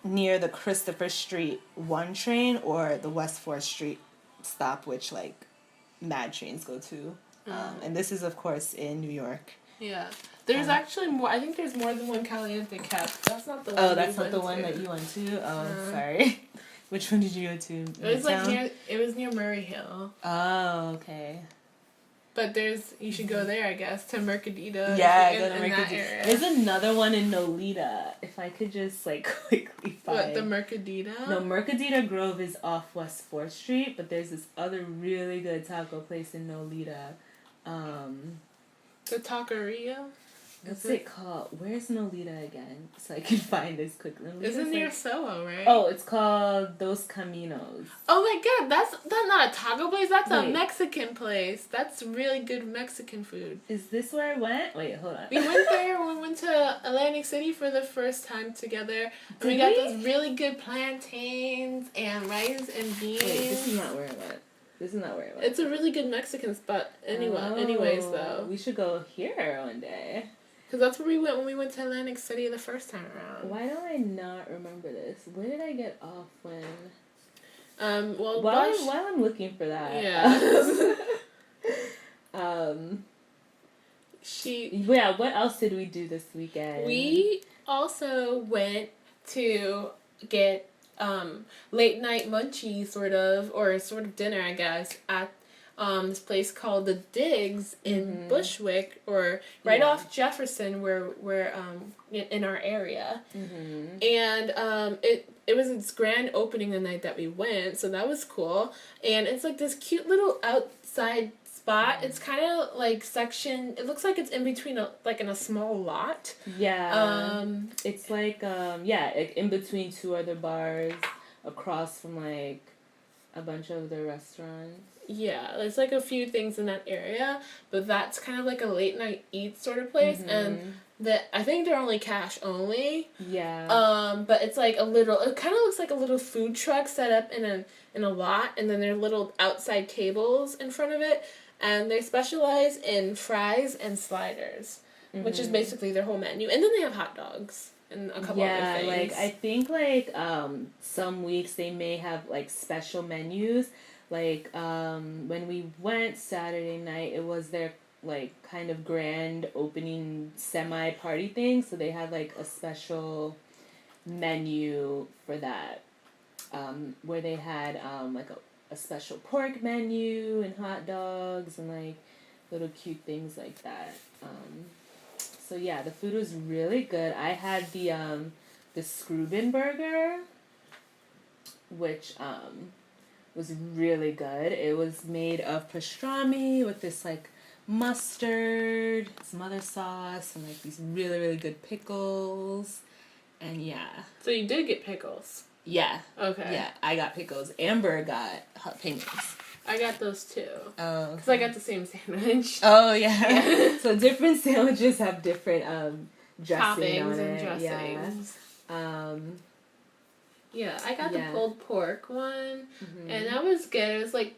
S1: near the Christopher Street 1 train or the West 4th Street stop, which like mad trains go to. And this is of course in New York.
S2: Yeah. There's actually more. I think there's more than one Caliente Cab. That's not the one.
S1: Oh, that's not the one that you went to? Oh, sorry. Which one did you go to?
S2: It was like near Murray Hill.
S1: Oh, okay.
S2: But you should go there, I guess, to Mercadita.
S1: Yeah, go to Mercadita. There's another one in Nolita. If I could just like quickly find.
S2: What, the Mercadita?
S1: No, Mercadita Grove is off West 4th Street, but there's this other really good taco place in Nolita.
S2: The Taqueria?
S1: What's it called? Where's Nolita again? So I can find this quickly.
S2: It's near Soho, right?
S1: Oh, it's called Dos Caminos.
S2: Oh my god, that's not a taco place. That's a Mexican place. That's really good Mexican food.
S1: Is this where I went? Wait, hold on.
S2: We went there when we went to Atlantic City for the first time together. And we got those really good plantains and rice and beans.
S1: Wait, this is not where I went.
S2: It's a really good Mexican spot. Anyways, though.
S1: We should go here one day.
S2: Because that's where we went when we went to Atlantic City the first time around.
S1: Why don't I not remember this? Where did I get off when?
S2: While
S1: I'm looking for that.
S2: Yeah.
S1: What else did we do this weekend?
S2: We also went to get late night munchies, sort of dinner, I guess, at this place called the Digs in Bushwick, or right off Jefferson, where we're in our area. And it was its grand opening the night that we went, so that was cool. And it's like this cute little outside spot. It's kind of like section. It looks like it's in between in a small lot.
S1: Yeah. It's like in between two other bars, across from like a bunch of the restaurants.
S2: Yeah, there's like a few things in that area, but that's kind of like a late night eat sort of place, and I think they're only cash only.
S1: Yeah.
S2: But it's like it kind of looks like a little food truck set up in a lot, and then there are little outside tables in front of it, and they specialize in fries and sliders, which is basically their whole menu, and then they have hot dogs and a couple other things.
S1: Like I think like some weeks they may have like special menus. Like, when we went Saturday night, it was their, like, kind of grand opening semi-party thing, so they had, like, a special menu for that, where they had, like, a special pork menu and hot dogs and, like, little cute things like that. So, yeah, the food was really good. I had the Screwbin burger, which, was really good. It was made of pastrami with this like mustard, some other sauce, and like these really, really good pickles. And yeah.
S2: So you did get pickles?
S1: Yeah.
S2: Okay.
S1: Yeah, I got pickles. Amber got jalapenos.
S2: I got those too.
S1: Oh.
S2: Because I got the same sandwich.
S1: Oh, yeah. So different sandwiches have different dressing
S2: toppings
S1: on
S2: and
S1: it.
S2: dressings.
S1: Yeah.
S2: Yeah, I got the pulled pork one, and that was good. It was like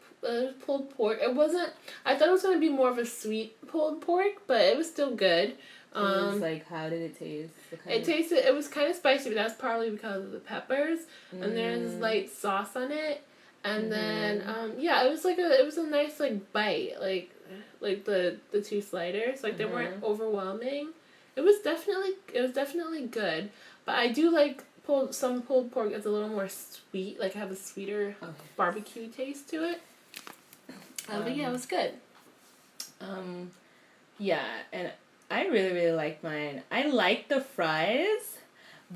S2: pulled pork. It wasn't. I thought it was gonna be more of a sweet pulled pork, but it was still good.
S1: It was like, how did it taste?
S2: It was kind of spicy, but that's probably because of the peppers. And there's light sauce on it, and then it was a nice like bite, like the two sliders, like they weren't overwhelming. It was definitely good, but I do like. Some pulled pork is a little more sweet, like have a sweeter barbecue taste to it. But yeah, it was good.
S1: Yeah, and I really, really liked mine. I liked the fries,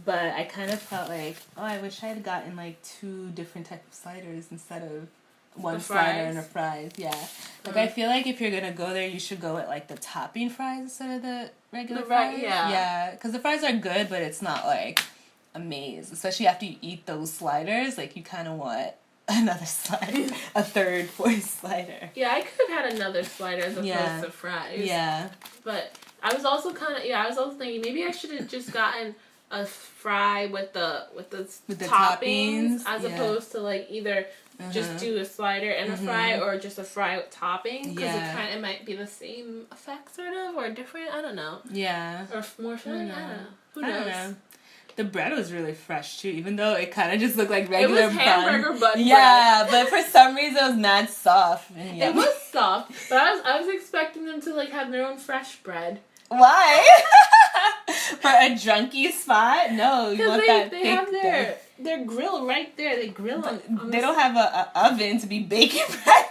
S1: but I kind of felt like, I wish I had gotten like 2 different types of sliders instead of one slider and a fries. Yeah. Like I feel like if you're gonna go there, you should go with like the topping fries instead of the regular fries. Yeah. Yeah, because the fries are good, but it's not like amaze, especially after you eat those sliders. Like you kind of want another slider, a third, fourth slider.
S2: Yeah, I could have had another slider as opposed to fries.
S1: Yeah,
S2: but I was also thinking maybe I should have just gotten a fry with the toppings as opposed to like either just do a slider and a fry or just a fry with toppings, because it might be the same effect sort of or different. I don't know.
S1: Yeah,
S2: or more filling. I don't know. Who knows?
S1: I don't know. The bread was really fresh too, even though it kind of just looked like regular
S2: bun. It was hamburger bun bread.
S1: Yeah, but for some reason it was mad soft.
S2: It was soft, but I was expecting them to like have their own fresh bread.
S1: Why? For a drunkie spot? No, you want that
S2: they have their grill right there. They grill on
S1: they don't have a oven to be baking bread.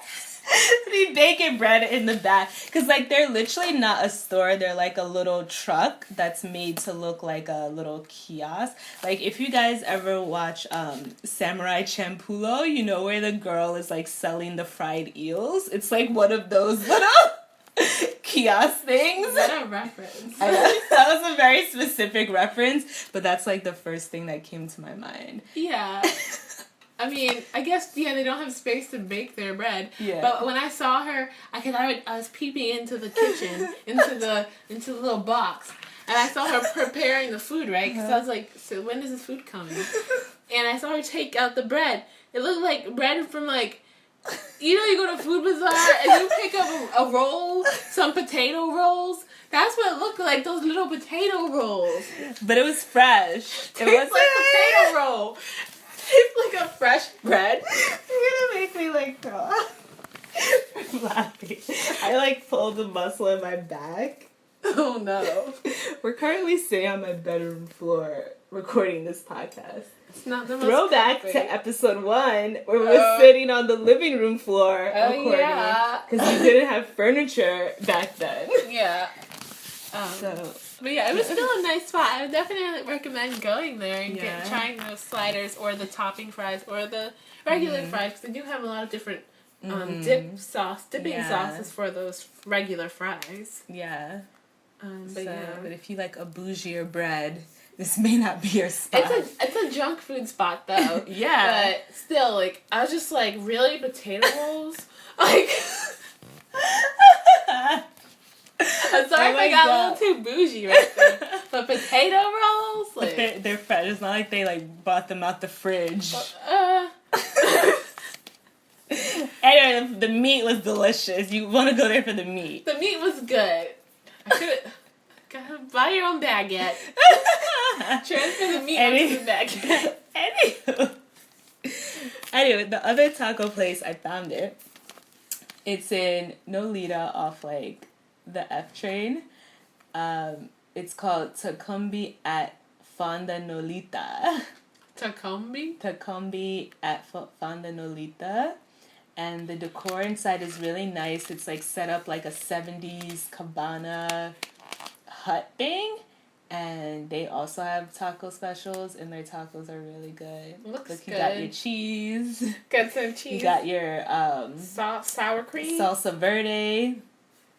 S1: Be baking bread in the back, because like they're literally not a store, they're like a little truck that's made to look like a little kiosk. Like if you guys ever watch Samurai Champloo, you know where the girl is like selling the fried eels. It's like one of those little kiosk things.
S2: What a reference.
S1: I know, that was a very specific reference, but that's like the first thing that came to my mind.
S2: Yeah. I mean, I guess, they don't have space to bake their bread.
S1: Yeah.
S2: But when I saw her, I was peeping into the kitchen, into the little box, and I saw her preparing the food, right? Because I was like, so when is the food coming? And I saw her take out the bread. It looked like bread from like, you go to Food Bazaar and you pick up a roll, some potato rolls. That's what it looked like, those little potato rolls.
S1: But it was fresh. It was
S2: like a potato roll. It's like a fresh bread.
S1: You're gonna make me like throw up from laughing. I like pulled a muscle in my back.
S2: Oh no.
S1: We're currently sitting on my bedroom floor recording this podcast.
S2: It's not the most
S1: Throwback
S2: comfy.
S1: to episode 1 where we were sitting on the living room floor recording.
S2: Yeah.
S1: Because we didn't have furniture back then.
S2: Yeah. But yeah, it was still a nice spot. I would definitely recommend going there and trying those sliders or the topping fries or the regular fries, because they do have a lot of different dipping sauces for those regular fries.
S1: Yeah.
S2: But
S1: if you like a bougier bread, this may not be your spot.
S2: It's a junk food spot though.
S1: Yeah.
S2: But still, like, I was just like, really, potato rolls? Like, I'm sorry if I got a little too bougie right there. But potato rolls?
S1: Like, they're fresh. It's not like they, like, bought them out the fridge. Anyway, the meat was delicious. You want to go there for the meat.
S2: The meat was good. Gotta buy your own baguette. Transfer the meat onto the baguette.
S1: Anyway, the other taco place, I found it. It's in Nolita off, like, the F train. It's called Tacumbi at Fonda Nolita.
S2: Tacumbi?
S1: Tacumbi at Fonda Nolita. And the decor inside is really nice. It's, like, set up like a 70s cabana hut thing. And they also have taco specials, and their tacos are really good.
S2: Looks
S1: Look, you
S2: good.
S1: got your cheese.
S2: Got some cheese.
S1: You got your
S2: sour cream.
S1: salsa verde.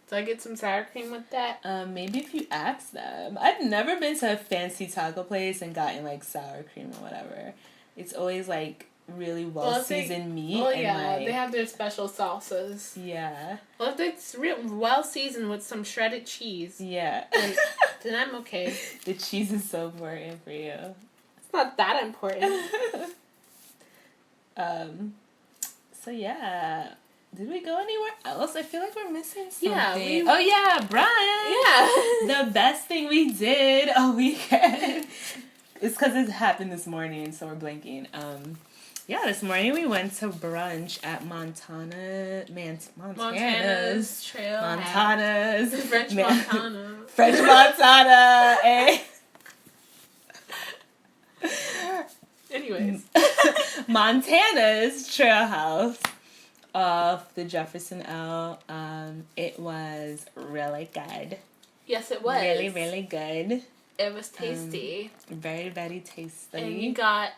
S2: Do I get some sour cream with that?
S1: Maybe if you ask them. I've never been to a fancy taco place and gotten like sour cream or whatever. It's always like really well seasoned meat.
S2: Oh
S1: and
S2: yeah,
S1: like,
S2: they have their special salsas.
S1: Yeah.
S2: Well, if it's well seasoned with some shredded cheese.
S1: Yeah.
S2: Then I'm okay.
S1: The cheese is so important for you.
S2: It's not that important.
S1: So yeah. Did we go anywhere else? I feel like we're missing something.
S2: Yeah,
S1: oh yeah, brunch.
S2: Yeah.
S1: The best thing we did a weekend. It's because it happened this morning, so we're blinking. Yeah, this morning we went to brunch at Montana's
S2: Trail.
S1: Montana's.
S2: French Montana.
S1: French Montana. Eh?
S2: Anyways.
S1: Montana's Trail House off the Jefferson L. It was really good.
S2: Yes, it was.
S1: Really, really good.
S2: It was tasty.
S1: Very, very tasty.
S2: And you got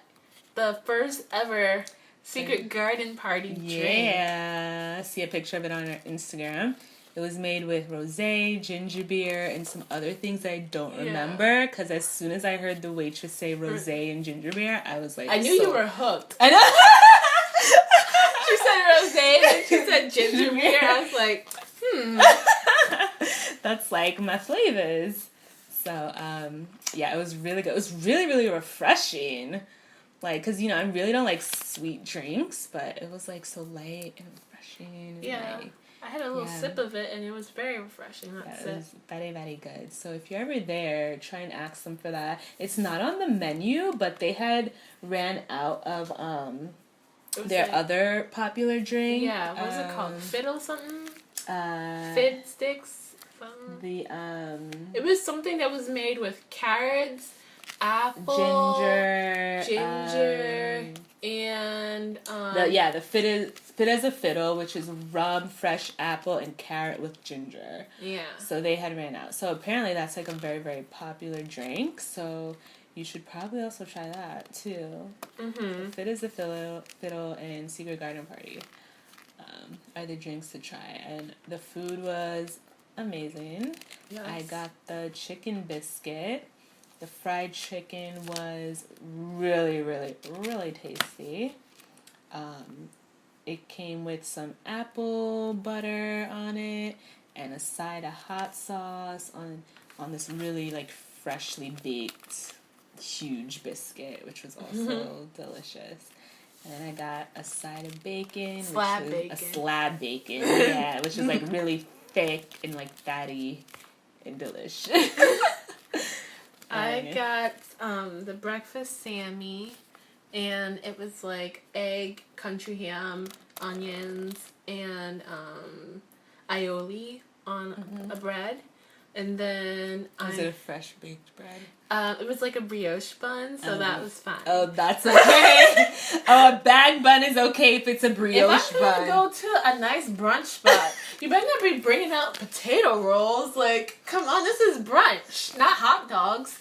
S2: the first ever secret garden party drink.
S1: Yeah. See a picture of it on our Instagram. It was made with rosé, ginger beer, and some other things I don't remember. Because as soon as I heard the waitress say rosé and ginger beer, I was like,
S2: I knew you were hooked.
S1: I know.
S2: She said rosé and she said ginger beer. I was like,
S1: That's like my flavors. So, yeah, it was really good. It was really, really refreshing. Like, because, I really don't like sweet drinks, but it was, like, so light and refreshing. And
S2: yeah.
S1: like,
S2: I had a little sip of it, and it was very refreshing. That's
S1: it was very, very good. So if you're ever there, try and ask them for that. It's not on the menu, but they had ran out of their other popular drink.
S2: Yeah, what was it called? Fiddle something? Fid sticks? Something? It was something that was made with carrots, apple, ginger, and
S1: the fit as a fiddle, which is rum, fresh apple, and carrot with ginger.
S2: Yeah. So
S1: they had ran out. So apparently that's like a very, very popular drink. So you should probably also try that too. Mm-hmm. Fit as a fiddle and Secret Garden Party are the drinks to try, and the food was amazing. Yes. I got the chicken biscuit. The fried chicken was really, really, really tasty. It came with some apple butter on it and a side of hot sauce on this really like freshly baked huge biscuit, which was also delicious. And then I got a side of bacon. A slab bacon, yeah, which is like really thick and like fatty and delicious.
S2: I got the breakfast Sammy, and it was like egg, country ham, onions, and aioli on a bread. And then
S1: was it a fresh baked bread?
S2: It was like a brioche bun, so that was fine.
S1: Oh, that's okay. A bag bun is okay if it's a brioche bun.
S2: If I'm gonna go to a nice brunch spot, you better not be bringing out potato rolls. Like, come on, this is brunch, not hot dogs.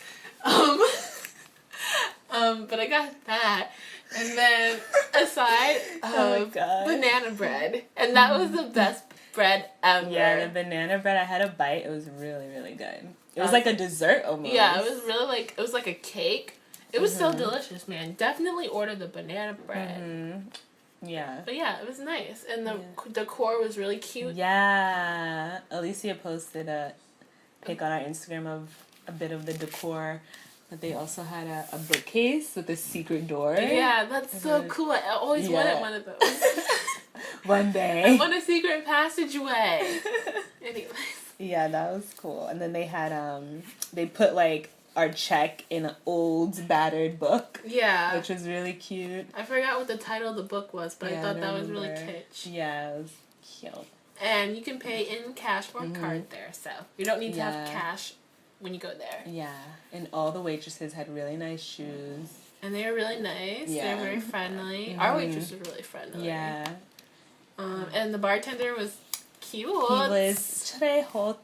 S2: But I got that, and then a side of banana bread, and that was the best bread ever.
S1: Yeah, the banana bread, I had a bite. It was really, really good. It was like a dessert almost.
S2: Yeah, it was really like, it was like a cake. It was so delicious, man. Definitely order the banana bread.
S1: Yeah.
S2: But yeah, it was nice. And the decor was really cute.
S1: Yeah. Alicia posted a pic on our Instagram of a bit of the decor. But they also had a bookcase with a secret door.
S2: Yeah, that's so cool. I always wanted one of those.
S1: One day.
S2: I want a secret passageway. Anyways.
S1: Yeah, that was cool. And then they had, they put, like, our check in an old, battered book.
S2: Yeah.
S1: Which was really cute.
S2: I forgot what the title of the book was, but I thought that was really kitsch.
S1: Yeah, it was cute.
S2: And you can pay in cash or card there, so you don't need to have cash when you go there.
S1: Yeah. And all the waitresses had really nice shoes.
S2: And they were really nice. Yeah. They were very friendly. Our waitress was really friendly.
S1: Yeah.
S2: And the bartender was cute.
S1: He was très hot.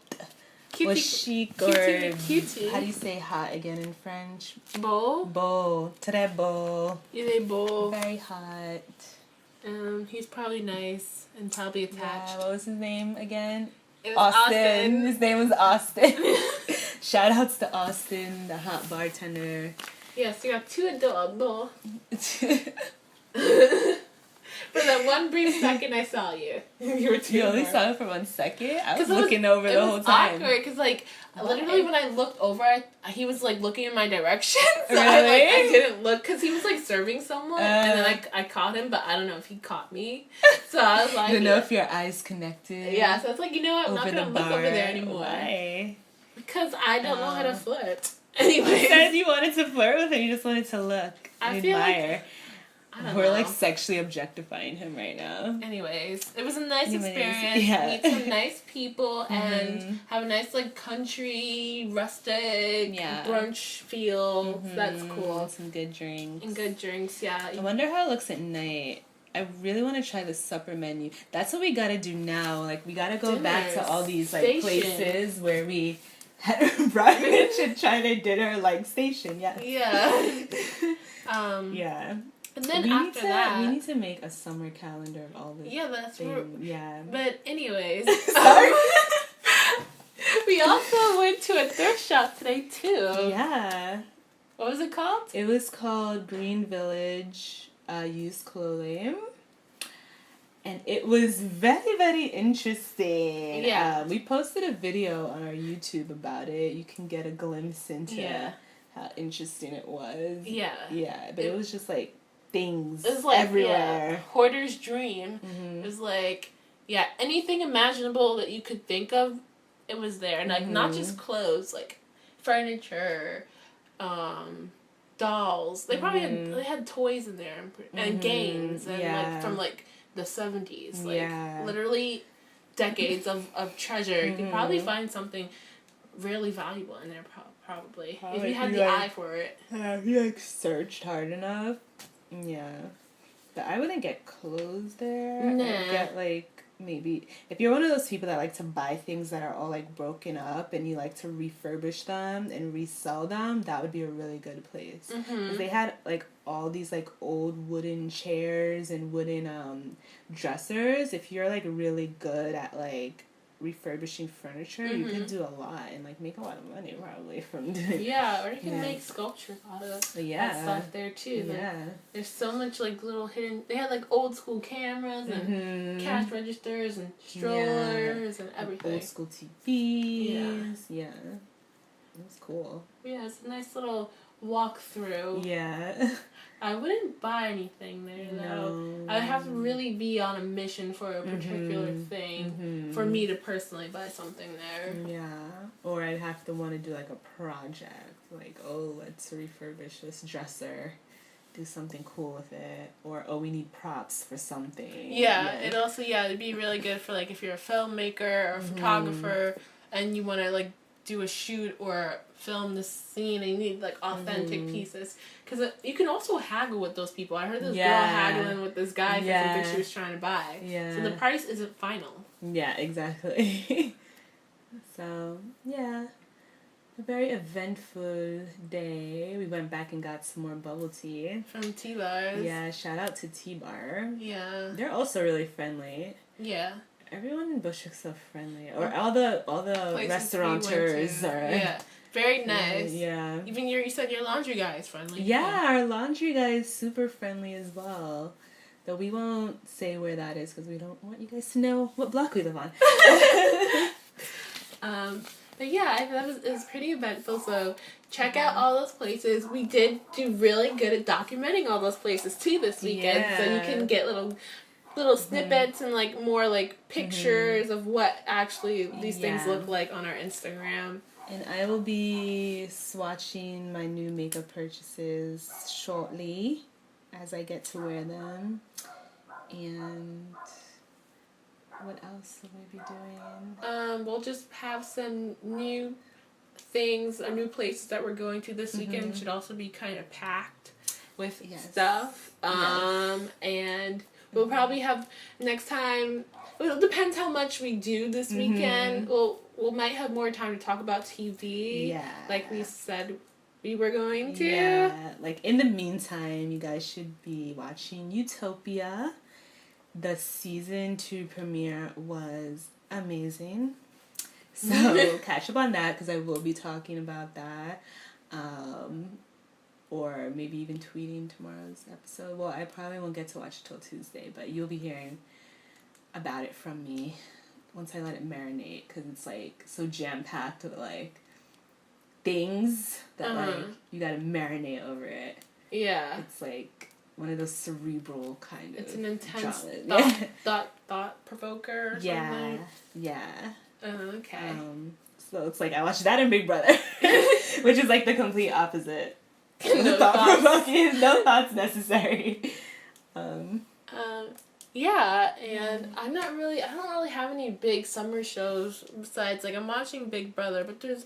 S2: Cutie,
S1: was chic or
S2: cutie.
S1: How do you say hot again in French?
S2: Beau.
S1: Beau. Très beau.
S2: Il est beau.
S1: Very hot.
S2: He's probably nice and probably attached.
S1: Yeah, what was his name again?
S2: It was Austin.
S1: His name was Austin. Shout outs to Austin, the hot bartender.
S2: Yes, you got two adorable. For that one brief second I saw you. You
S1: only saw it for 1 second? I was looking over the whole time.
S2: It was awkward, because, like, literally when I looked over, he was, like, looking in my direction. So
S1: really?
S2: I didn't look, because he was, like, serving someone. And then I caught him, but I don't know if he caught me. So I was like...
S1: I don't know if your eyes connected.
S2: Yeah, so it's like, you know what? I'm not going to look over there anymore.
S1: Why?
S2: Because I don't know how to flirt. Anyway.
S1: You said you wanted to flirt with him, you just wanted to look and admire. We're like sexually objectifying him right now.
S2: Anyways, it was a nice experience. Yeah. Meet some nice people and have a nice like country, rustic brunch feel. So that's cool.
S1: Some good drinks.
S2: And good drinks, yeah.
S1: I wonder how it looks at night. I really want to try the supper menu. That's what we gotta do now. Like we gotta go back to all these like places where we had brunch and try to dinner like station. Yeah.
S2: Yeah.
S1: Yeah.
S2: And then after that...
S1: We need to make a summer calendar of all this.
S2: Yeah, that's right.
S1: Yeah.
S2: But anyways...
S1: Sorry?
S2: We also went to a thrift shop today, too.
S1: Yeah.
S2: What was it called?
S1: It was called Green Village Used Clothing. And it was very, very interesting.
S2: Yeah.
S1: We posted a video on our YouTube about it. You can get a glimpse into how interesting it was.
S2: Yeah.
S1: Yeah, but it was just like... things
S2: it was like,
S1: everywhere.
S2: Yeah, hoarder's dream. It was like, anything imaginable that you could think of, it was there. And like not just clothes, like furniture, dolls. They probably had toys in there and games and like from like the 70s. Like literally decades of treasure. You could probably find something really valuable in there probably. If you had the eye for it.
S1: If you like searched hard enough. Yeah. But I wouldn't get clothes there.
S2: Nah.
S1: I'd get like maybe if you're one of those people that like to buy things that are all like broken up and you like to refurbish them and resell them, that would be a really good place. Because they had like all these like old wooden chairs and wooden dressers. If you're like really good at like refurbishing furniture, you can do a lot and like make a lot of money probably from doing
S2: or you can make sculptures out of that stuff there too. Like, there's so much like little hidden. They had like old school cameras and cash registers and strollers and everything.
S1: Old school TVs. Yeah, it was cool.
S2: Yeah, it's a nice little walk through.
S1: Yeah.
S2: I wouldn't buy anything there, though. No. I'd have to really be on a mission for a particular thing for me to personally buy something there.
S1: Yeah. Or I'd have to want to do, like, a project. Like, oh, let's refurbish this dresser. Do something cool with it. Or, oh, we need props for something.
S2: Yeah. And also, it'd be really good for, like, if you're a filmmaker or a photographer and you want to, like, do a shoot or film this scene and you need like authentic pieces because you can also haggle with those people. I heard this girl haggling with this guy for something she was trying to buy. So the price isn't final. Yeah,
S1: exactly. So a very eventful day. We went back and got some more bubble tea
S2: from T-Bars.
S1: Yeah, shout out to T-Bar.
S2: Yeah,
S1: they're also really friendly.
S2: Yeah.
S1: everyone in Bushwick's so friendly. Or all the restaurateurs are.
S2: Yeah. Very nice.
S1: Yeah.
S2: Even you said your laundry guy is friendly.
S1: Yeah, our laundry guy is super friendly as well. Though we won't say where that is because we don't want you guys to know what block we live on.
S2: But yeah, it was pretty eventful, so check out all those places. We did do really good at documenting all those places too this weekend, so you can get little snippets and like more like pictures of what actually these things look like on our Instagram.
S1: And I will be swatching my new makeup purchases shortly as I get to wear them. And what else will I be doing?
S2: We'll just have some new things, or new places that we're going to this weekend. Should also be kind of packed with stuff. And we'll probably have next time. Well, it depends how much we do this weekend. We might have more time to talk about TV. Yeah. Like we said we were going to.
S1: Yeah. Like in the meantime, you guys should be watching Utopia. The season 2 premiere was amazing. So catch up on that because I will be talking about that. Or maybe even tweeting tomorrow's episode. Well, I probably won't get to watch it till Tuesday, but you'll be hearing about it from me once I let it marinate because it's like so jam-packed with like things that like you gotta marinate over it.
S2: Yeah.
S1: It's like one of those cerebral kind of. It's an
S2: intense thought provoker or something. Yeah. Okay.
S1: So it's like I watched that in Big Brother, which is like the complete opposite. No thought provoking, no thoughts necessary.
S2: Yeah, and I don't really have any big summer shows besides like I'm watching Big Brother, but there's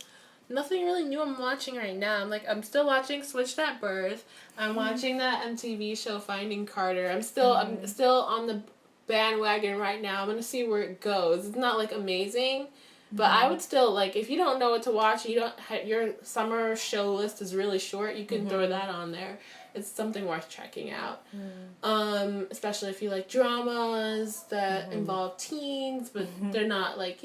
S2: nothing really new I'm watching right now. I'm still watching Switch That Birth. I'm watching that MTV show Finding Carter. I'm still on the bandwagon right now. I'm gonna see where it goes. It's not like amazing, but I would still like if you don't know what to watch, your summer show list is really short. You can throw that on there. It's something worth checking out. Especially if you like dramas that involve teens, but they're not like,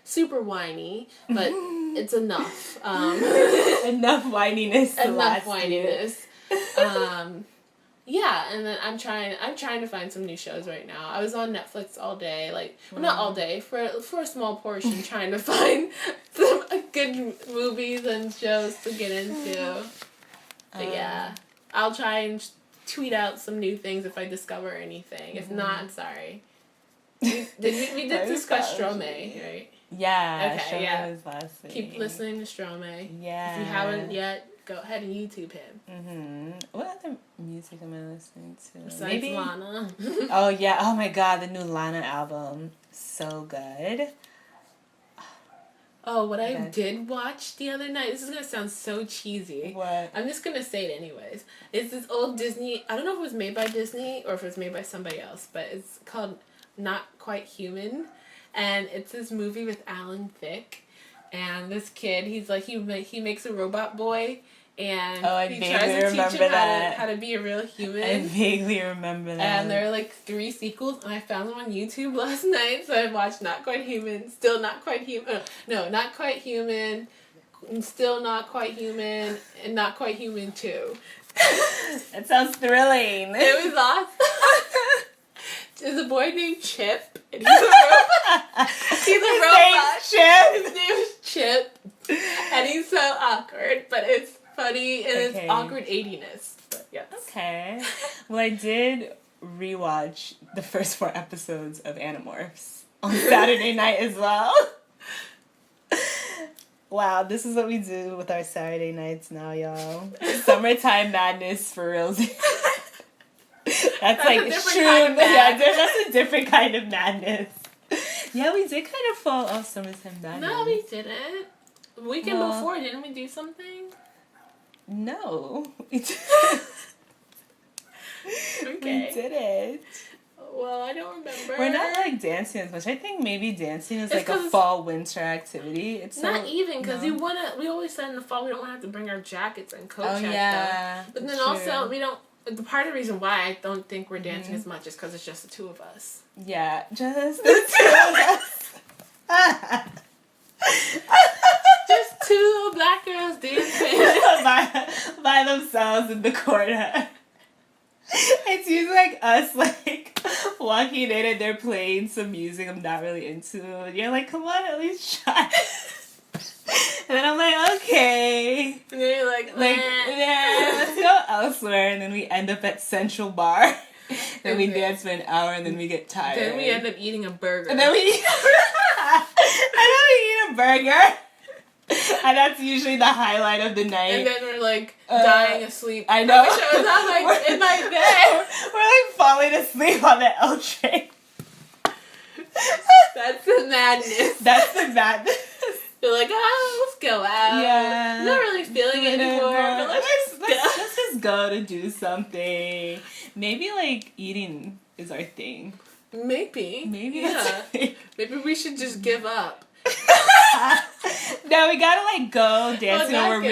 S2: super whiny, but it's enough.
S1: Enough whininess.
S2: Yeah, and then I'm trying to find some new shows right now. I was on Netflix all day, not all day, for a small portion, trying to find some good movies and shows to get into. But yeah. I'll try and tweet out some new things if I discover anything. If not, I'm sorry. We did discuss Stromae, right?
S1: Yeah. Okay, Stromae was last week.
S2: Keep listening to Stromae.
S1: Yeah.
S2: If you haven't yet, go ahead and YouTube him.
S1: What other music am I listening to?
S2: Besides Lana.
S1: Oh, yeah. Oh, my God. The new Lana album. So good.
S2: Oh, what I did watch the other night, this is going to sound so cheesy.
S1: What?
S2: I'm just going to say it anyways. It's this old Disney, I don't know if it was made by Disney or if it was made by somebody else, but it's called Not Quite Human. And it's this movie with Alan Thicke. And this kid, he's like, he makes a robot boy. And he tries to teach him how to be a real human.
S1: I vaguely remember that.
S2: And there are like 3 sequels, and I found them on YouTube last night, so I watched Not Quite Human, Still Not Quite Human, Not Quite Human, Still Not Quite Human, and Not Quite Human 2.
S1: That sounds thrilling.
S2: It was awesome. There's a boy named Chip, and he's a robot. He's a robot.
S1: Chip.
S2: His name is Chip, and he's so awkward, but it's funny and it's awkward 80ness. But yes.
S1: Okay. Well, I did rewatch the first 4 episodes of Animorphs on Saturday night as well. Wow, this is what we do with our Saturday nights now, y'all. Summertime madness for real. That's like true. That's a different kind of madness. Yeah, we did kind of fall off summertime madness.
S2: No, we didn't. The weekend before, didn't we do something?
S1: No. We didn't.
S2: Okay.
S1: We didn't.
S2: Well, I don't remember.
S1: We're not like dancing as much. I think maybe dancing is like a fall-winter activity. It's
S2: not even because we always said in the fall we don't want to have to bring our jackets and coat check them. But then also we don't the part of the reason why I don't think we're dancing as much is because it's just the two of us.
S1: Yeah, just the two of us.
S2: Just two black girls dancing
S1: by themselves in the corner. It's usually like us like walking in and they're playing some music I'm not really into. And you're like, come on, at least try. And then I'm like, okay.
S2: And then you're like,
S1: yeah, let's go elsewhere. And then we end up at Central Bar. Then we dance for an hour and then we get tired.
S2: Then we end up eating a burger.
S1: And then we eat a burger. And that's usually the highlight of the night.
S2: And then we're like dying asleep.
S1: I know.
S2: I wish I was out like in my bed.
S1: We're like falling asleep on the L train.
S2: That's the madness.
S1: That's the madness.
S2: You're like, oh, let's go out. Yeah. I'm not really feeling it anymore, but
S1: let's just go to do something. Maybe like eating is our thing.
S2: Maybe.
S1: Yeah.
S2: Maybe we should just give up.
S1: No, we gotta like go dancing when we're really